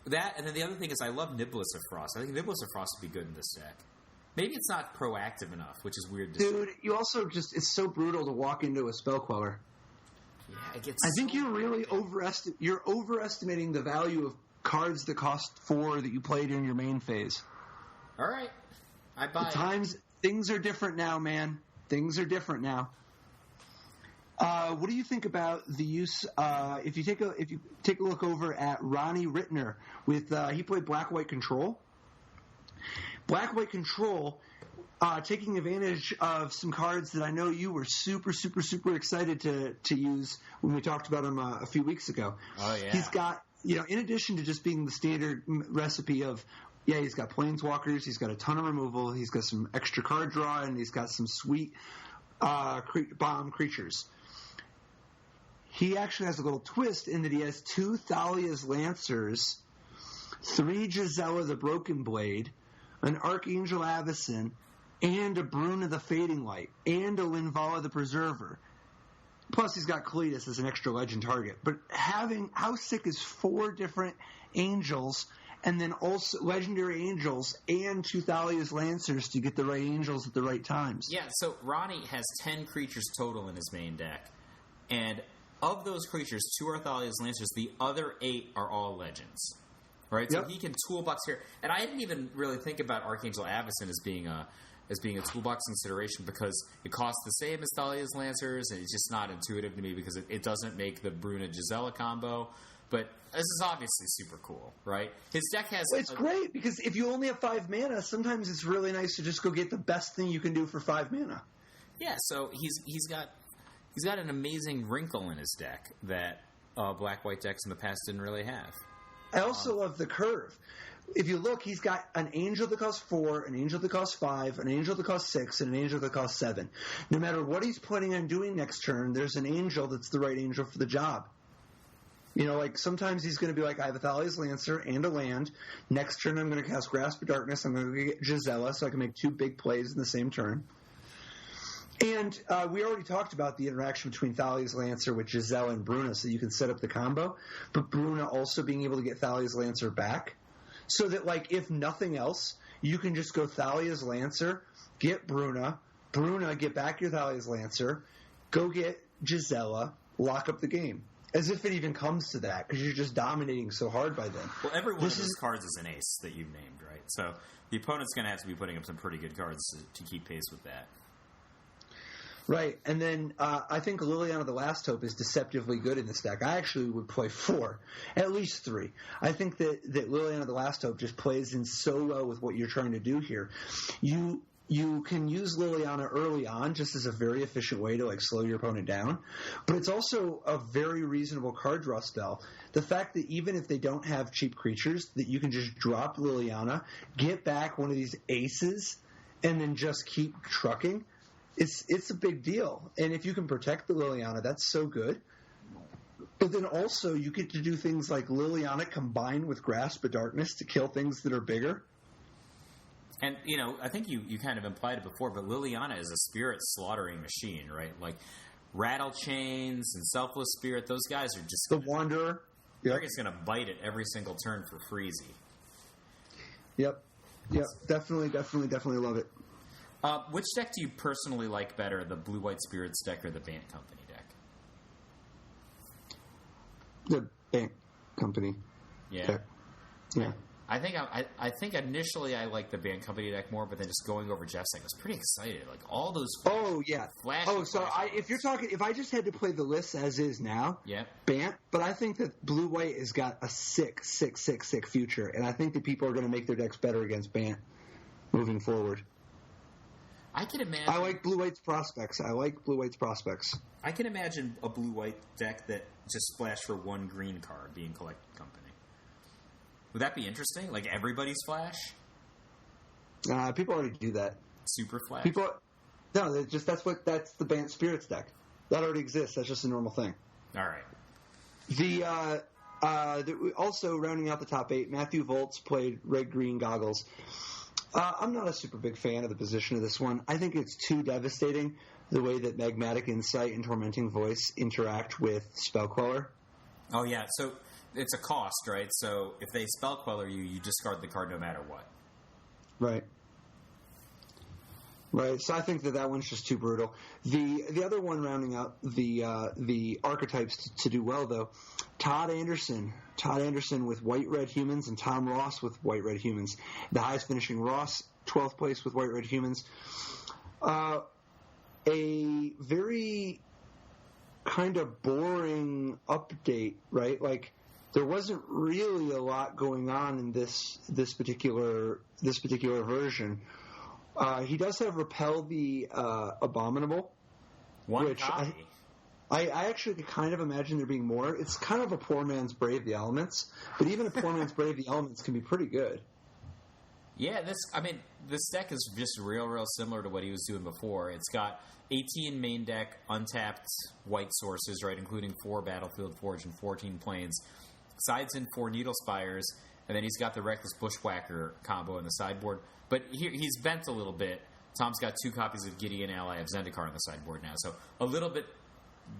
that, and then the other thing is I love Niblis of Frost. I think Niblis of Frost would be good in this deck. Maybe it's not proactive enough, which is weird to Dude, you also it's so brutal to walk into a Spell Queller. Yeah, it gets I think you're really overestimating the value of cards that cost 4 that you played in your main phase. All right. I buy it. Things are different now, man. Things are different now. What do you think about the use? If you take a look over at Ronnie Rittner with he played Black-White Control. Black-White Control, taking advantage of some cards that I know you were super excited to use when we talked about him a few weeks ago. Oh yeah. He's got in addition to just being the standard recipe of. Yeah, he's got Planeswalkers, he's got a ton of removal, he's got some extra card draw, and he's got some sweet bomb creatures. He actually has a little twist in that he has 2 Thalia's Lancers 3 Gisela the Broken Blade, an Archangel Avacyn, and a Bruna the Fading Light, and a Linvala the Preserver. Plus, he's got Cletus as an extra legend target. But how sick is 4 different angels, and then also legendary angels and 2 Thalia's Lancers to get the right angels at the right times? Yeah, so Ronnie has 10 creatures total in his main deck. And of those creatures, 2 are Thalia's Lancers. The other 8 are all legends. Right? Yep. So he can toolbox here. And I didn't even really think about Archangel Avacyn as being a toolbox consideration because it costs the same as Thalia's Lancers, and it's just not intuitive to me because it doesn't make the Bruna Gisela combo. But this is obviously super cool, right? His deck has... Well, it's great because if you only have 5 mana, sometimes it's really nice to just go get the best thing you can do for 5 mana. Yeah, so he's got an amazing wrinkle in his deck that black-white decks in the past didn't really have. I also love the curve. If you look, he's got an angel that costs 4, an angel that costs 5, an angel that costs 6, and an angel that costs 7. No matter what he's planning on doing next turn, there's an angel that's the right angel for the job. You know, like sometimes he's going to be like, I have a Thalia's Lancer and a land. Next turn I'm going to cast Grasp of Darkness. I'm going to get Gisela so I can make 2 big plays in the same turn. And we already talked about the interaction between Thalia's Lancer with Gisela and Bruna, so you can set up the combo. But Bruna also being able to get Thalia's Lancer back. So that, like, if nothing else, you can just go Thalia's Lancer, get Bruna, get back your Thalia's Lancer, go get Gisela, lock up the game. As if it even comes to that, because you're just dominating so hard by then. Well, every one of those cards is an ace that you've named, right? So the opponent's going to have to be putting up some pretty good cards to keep pace with that. Right, and then I think Liliana the Last Hope is deceptively good in this deck. I actually would play 4, at least 3. I think that Liliana the Last Hope just plays in so well with what you're trying to do here. You can use Liliana early on just as a very efficient way to like slow your opponent down, but it's also a very reasonable card draw spell. The fact that even if they don't have cheap creatures, that you can just drop Liliana, get back one of these aces, and then just keep trucking. It's a big deal. And if you can protect the Liliana, that's so good. But then also you get to do things like Liliana combined with Grasp of Darkness to kill things that are bigger. And, you know, I think you kind of implied it before, but Liliana is a spirit slaughtering machine, right? Like Rattle Chains and Selfless Spirit, those guys are just... The Wanderer. They're just going to bite it every single turn for freezy. Yep. Definitely love it. Which deck do you personally like better, the Blue-White Spirits deck or the Bant Company deck? The Bant Company deck. Yeah. I think initially I liked the Bant Company deck more, but then just going over Jeff's deck, I was pretty excited. Like all those. If I just had to play the list as is now, Bant. But I think that Blue-White has got a sick future, and I think that people are going to make their decks better against Bant moving forward. I can imagine. I like Blue-White's prospects. I can imagine a Blue-White deck that just splashed for 1 green card being Collect Company. Would that be interesting? Like everybody's Flash? People already do that. Super Flash? That's the Bant Spirits deck. That already exists. That's just a normal thing. All right. Also rounding out the top 8, Matthew Volz played Red-Green Goggles. I'm not a super big fan of the position of this one. I think it's too devastating the way that Magmatic Insight and Tormenting Voice interact with Spellqueller. Oh, yeah. So it's a cost, right? So if they Spellqueller you discard the card no matter what. Right. So I think that one's just too brutal. The other one rounding out the archetypes to do well, though, Todd Anderson with White-Red Humans and Tom Ross with White-Red Humans. The highest finishing Ross, 12th place with White-Red Humans. A very kind of boring update, right? Like there wasn't really a lot going on in this particular version. He does have Repel the Abominable. One copy. I actually could kind of imagine there being more. It's kind of a poor man's Brave the Elements, but even a poor man's Brave the Elements can be pretty good. Yeah, this deck is just real similar to what he was doing before. It's got 18 main deck untapped white sources, right, including 4 Battlefield Forge and 14 Plains. Sides in 4 Needle Spires, and then he's got the Reckless Bushwhacker combo in the sideboard. But he's bent a little bit. Tom's got 2 copies of Gideon Ally of Zendikar on the sideboard now, so a little bit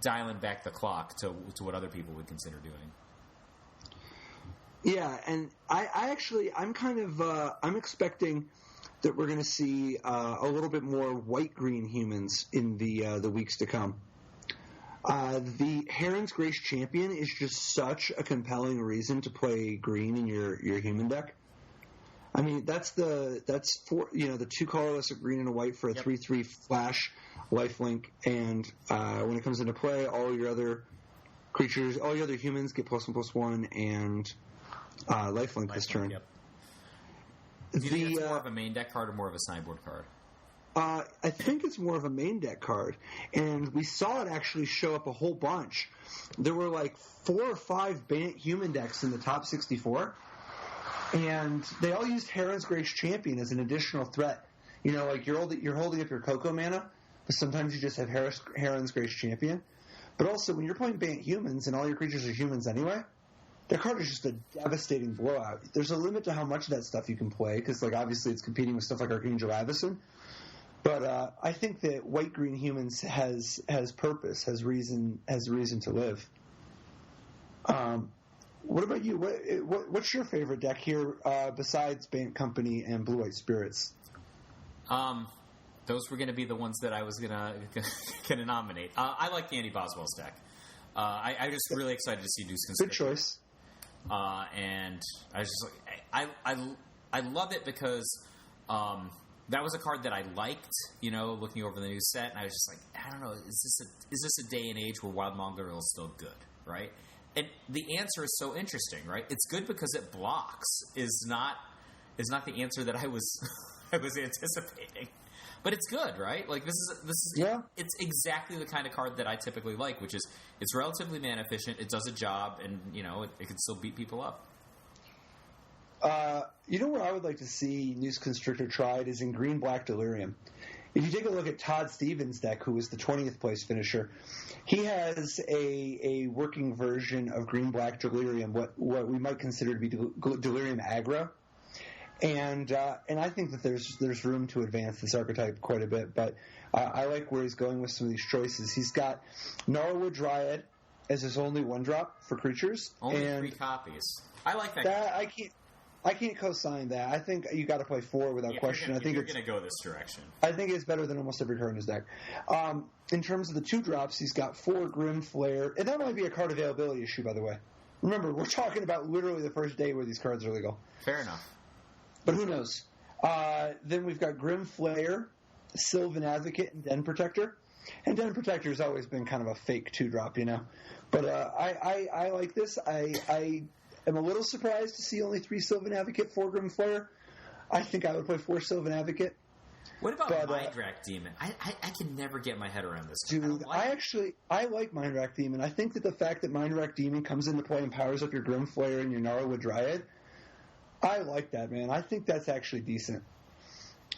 dialing back the clock to what other people would consider doing. Yeah, and I'm expecting that we're going to see a little bit more white-green humans in the weeks to come. The Heron's Grace Champion is just such a compelling reason to play green in your human deck. I mean, that's the 2 colorless, a green and a white for a 3/3 flash lifelink, and when it comes into play, all your other creatures, all your other humans get +1/+1 and lifelink this turn. Yep. Do you think it's more of a main deck card or more of a sideboard card? I think it's more of a main deck card, and we saw it actually show up a whole bunch. There were like 4 or 5 Bant human decks in the top 64, and they all used Heron's Grace Champion as an additional threat. You know, like you're holding up your Coco mana, but sometimes you just have Heron's Grace Champion. But also, when you're playing Bant humans and all your creatures are humans anyway, that card is just a devastating blowout. There's a limit to how much of that stuff you can play, because like obviously it's competing with stuff like Archangel Avacyn. But I think that white-green humans has purpose, has reason to live. What about you? What's your favorite deck here besides Bant Company and Blue-White Spirits? Those were going to be the ones that I was gonna nominate. I like the Andy Boswell's deck. I'm just really excited to see Deuce Constrictor. Good choice. And I was just like, I love it because that was a card that I liked, looking over the new set, and I was just like, I don't know, is this a day and age where Wild Mongol is still good, right? And the answer is so interesting, right? It's good because it blocks is not the answer that I was anticipating. But it's good, right? Like this is yeah. It's exactly the kind of card that I typically like, which is it's relatively mana efficient, it does a job, and it can still beat people up. Where I would like to see Noose Constrictor tried is in Green-Black Delirium. If you take a look at Todd Stevens' deck, who was the 20th place finisher, he has a working version of Green-Black Delirium, what we might consider to be Delirium aggro. And I think that there's room to advance this archetype quite a bit, but I like where he's going with some of these choices. He's got Gnarlwood Dryad as his only 1-drop for creatures. Only 3 copies. I like that. I can't co-sign that. I think you got to play 4 without question. I think you're going to go this direction. I think it's better than almost every card in his deck. In terms of the 2-drops, he's got 4 Grim Flare, and that might be a card availability issue, by the way. Remember, we're talking about literally the first day where these cards are legal. Fair enough. But who knows? Then we've got Grim Flare, Sylvan Advocate, and Den Protector. And Den Protector has always been kind of a fake 2-drop, But I like this. I am a little surprised to see only 3 Sylvan Advocate, 4 Grim Flare. I think I would play 4 Sylvan Advocate. What about Mindrak Demon? I can never get my head around this. Dude, I like Mindrak Demon. I think that the fact that Mindrak Demon comes into play and powers up your Grim Flare and your Gnarlwood Dryad, I like that, man. I think that's actually decent.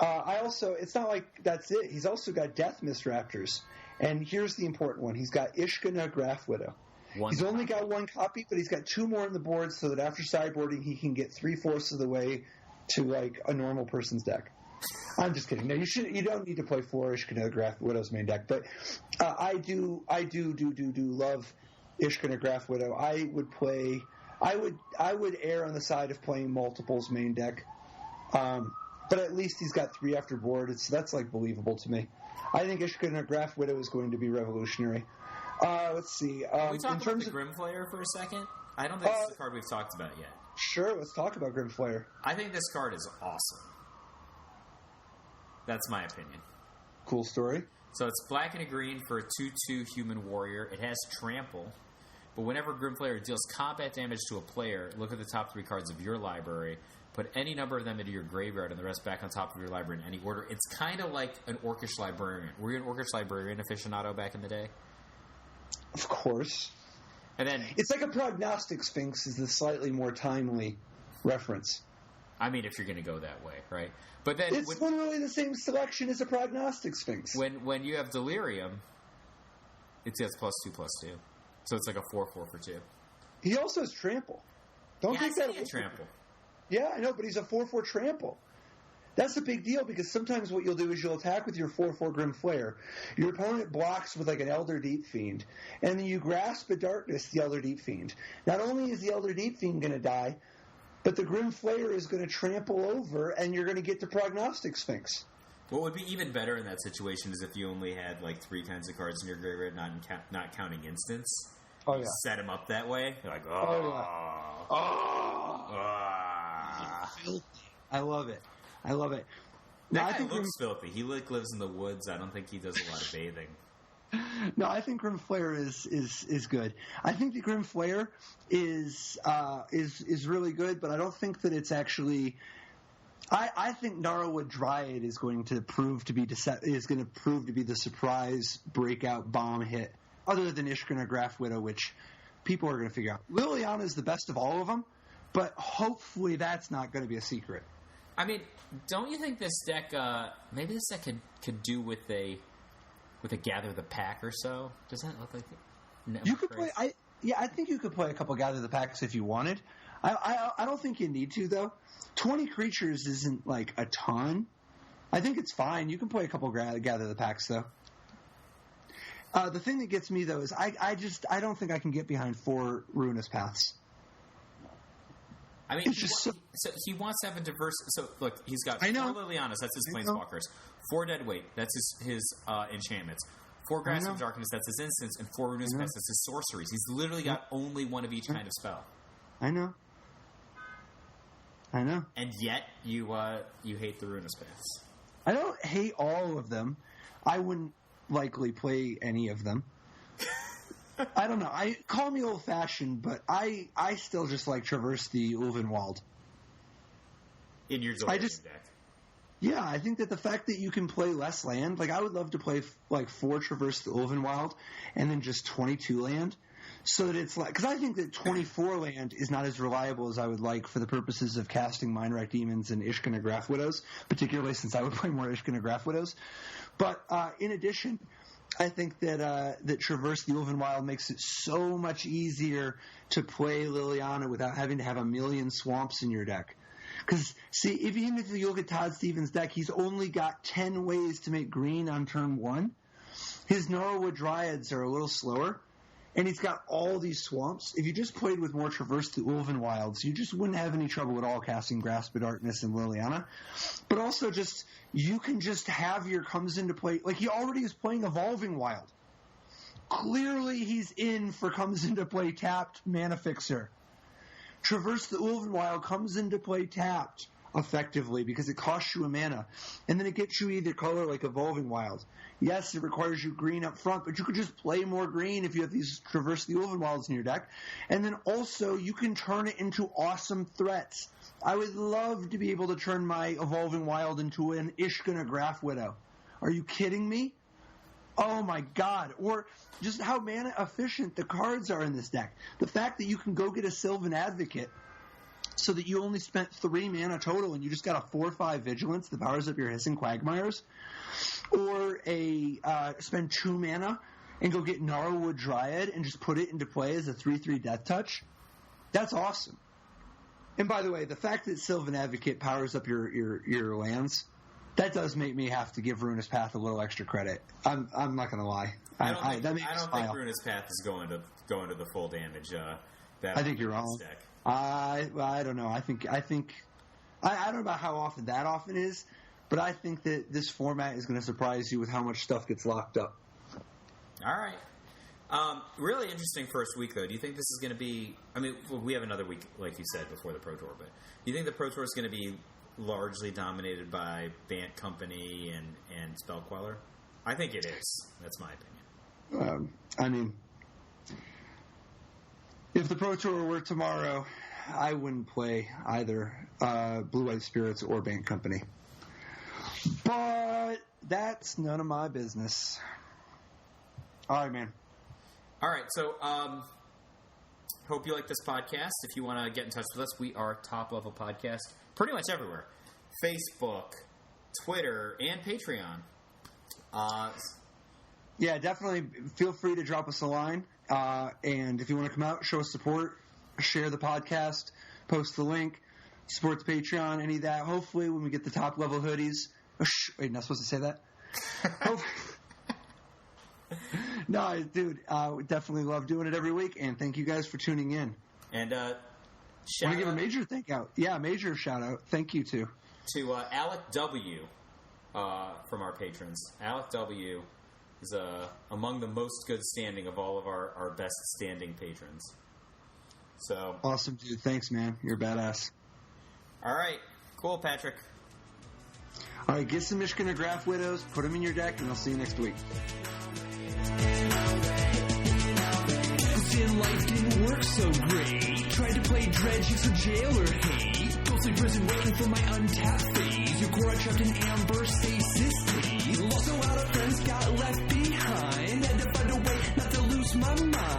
It's not like that's it. He's also got Death Mist Raptors. And here's the important one. He's got Ishkana Graph Widow. He's only got 1 copy, but he's got 2 more on the board so that after sideboarding, he can get 3/4 of the way to, like, a normal person's deck. I'm just kidding. No, you don't need to play 4 Ishkana Graph Widow's main deck. But I do love Ishkana Graph Widow. I would err on the side of playing multiples main deck, but at least he's got 3 after board. That's like believable to me. I think Ishkana Graph Widow is going to be revolutionary. Let's see. Can we talk about the Grim Flare for a second? I don't think it's a card we've talked about yet. Sure, let's talk about Grim Flare. I think this card is awesome. That's my opinion. Cool story. So it's black and a green for a 2/2 human warrior. It has trample. But whenever Grim Flare deals combat damage to a player, look at the top 3 cards of your library, put any number of them into your graveyard, and the rest back on top of your library in any order. It's kind of like an Orcish Librarian. Were you an Orcish Librarian aficionado back in the day? Of course. And then it's like a Prognostic Sphinx is the slightly more timely reference. I mean, if you're going to go that way, right? But then it's literally the same selection as a Prognostic Sphinx. When you have Delirium, it gets +2/+2. So it's like a 4/4 for 2. He also has Trample. Don't take that away. Trample. Yeah, I know, but he's a 4/4 trample. That's a big deal because sometimes what you'll do is you'll attack with your 4/4 Grim Flare. Your opponent blocks with like an Elder Deep Fiend, and then you grasp at Darkness the Elder Deep Fiend. Not only is the Elder Deep Fiend going to die, but the Grim Flare is going to trample over, and you're going to get the Prognostic Sphinx. What would be even better in that situation is if you only had like 3 kinds of cards in your graveyard, not counting instants. Oh yeah. Set them up that way. You're like, I love it. Now, I think looks filthy. He lives in the woods. I don't think he does a lot of bathing. No, I think Grim Flare is good. I think the Grim Flare is really good, but I don't think that it's actually. I think Gnarlwood Dryad is going to prove to be the surprise breakout bomb hit, other than Ishgana Graf Widow, which people are going to figure out. Liliana is the best of all of them, but hopefully that's not going to be a secret. I mean, don't you think this deck? Maybe this deck could do with a Gather the Pack or so. Does that look like it? You could play. I think you could play a couple Gather the Packs if you wanted. I don't think you need to though. 20 creatures isn't like a ton. I think it's fine. You can play a couple Gather the Packs though. The thing that gets me though is I don't think I can get behind 4 Ruinous Paths. I mean, he wants to have a diverse. So look, he's got 4 Lilianas. That's his Planeswalkers. 4 Deadweight. That's his enchantments. 4 Grasp of Darkness. That's his instants. And 4 Ruinous Paths. That's his sorceries. He's literally got only one of each kind of spell. I know. And yet you hate the Ruinous Paths. I don't hate all of them. I wouldn't likely play any of them. I don't know. Call me old-fashioned, but I still just like Traverse the Ulvenwald. In your deck. Yeah, I think that the fact that you can play less land, like I would love to play like 4 Traverse the Ulvenwald and then just 22 land, so that it's like, because I think that 24 land is not as reliable as I would like for the purposes of casting Mindwreck Demons and Ishgana Graf Widows, particularly since I would play more Ishgana Graf Widows. But in addition, I think that Traverse the Ulvenwald makes it so much easier to play Liliana without having to have a million swamps in your deck. Because, see, even if you look at Todd Stevens' deck, he's only got 10 ways to make green on turn 1. His Gnarlwood Dryads are a little slower, and he's got all these swamps. If you just played with more Traverse the Ulvenwilds, you just wouldn't have any trouble at all casting Grasp of Darkness and Liliana. But also you can just have your comes into play. Like, he already is playing Evolving Wild. Clearly he's in for comes into play tapped Mana Fixer. Traverse the Ulvenwild comes into play tapped effectively because it costs you a mana. And then it gets you either color like Evolving Wild. Yes, it requires you green up front, but you could just play more green if you have these Traverse the Ulvenwilds in your deck. And then also you can turn it into awesome threats. I would love to be able to turn my Evolving Wild into an Ishgana Graf Widow. Are you kidding me? Oh my god. Or just how mana efficient the cards are in this deck. The fact that you can go get a Sylvan Advocate so that you only spent 3 mana total and you just got a 4/5 Vigilance that powers up your Hissing Quagmires. Or spend 2 mana and go get Gnarlwood Dryad and just put it into play as a 3/3 Death Touch. That's awesome. And by the way, the fact that Sylvan Advocate powers up your lands, that does make me have to give Ruinous Path a little extra credit. I'm not going to lie. I don't think Ruinous Path is going to the full damage. I think you're wrong. Deck. I don't know. I don't know about how often that often is, but I think that this format is going to surprise you with how much stuff gets locked up. All right. Really interesting first week, though. Do you think this is going to be... I mean, we have another week, like you said, before the Pro Tour, but do you think the Pro Tour is going to be largely dominated by Bant Company and Spell Queller? I think it is. That's my opinion. I mean, if the Pro Tour were tomorrow, I wouldn't play either Blue White Spirits or Bant Company. But that's none of my business. All right, man. All right, so hope you like this podcast. If you want to get in touch with us, we are Top Level Podcast pretty much everywhere. Facebook, Twitter, and Patreon. Yeah, definitely feel free to drop us a line. And if you want to come out, show us support, share the podcast, post the link, supports Patreon, any of that. Hopefully, when we get the top level hoodies. Oh, wait, not supposed to say that? No, dude, we definitely love doing it every week, and thank you guys for tuning in. And I want to give a major major shout out. Thank you to Alec W. From our patrons. Alec W. is among the most good standing of all of our best standing patrons. So awesome, dude. Thanks, man. You're a badass. All right. Cool, Patrick. All right, get some Michigan Graph Widows, put them in your deck, and I'll see you next week. Life didn't work so great. Tried to play dredge just for jail or hate. Ghostly prison waiting for my untapped phase. Your core trapped in amber stasis state. Lost a lot of friends, got left behind. Had to find a way not to lose my mind.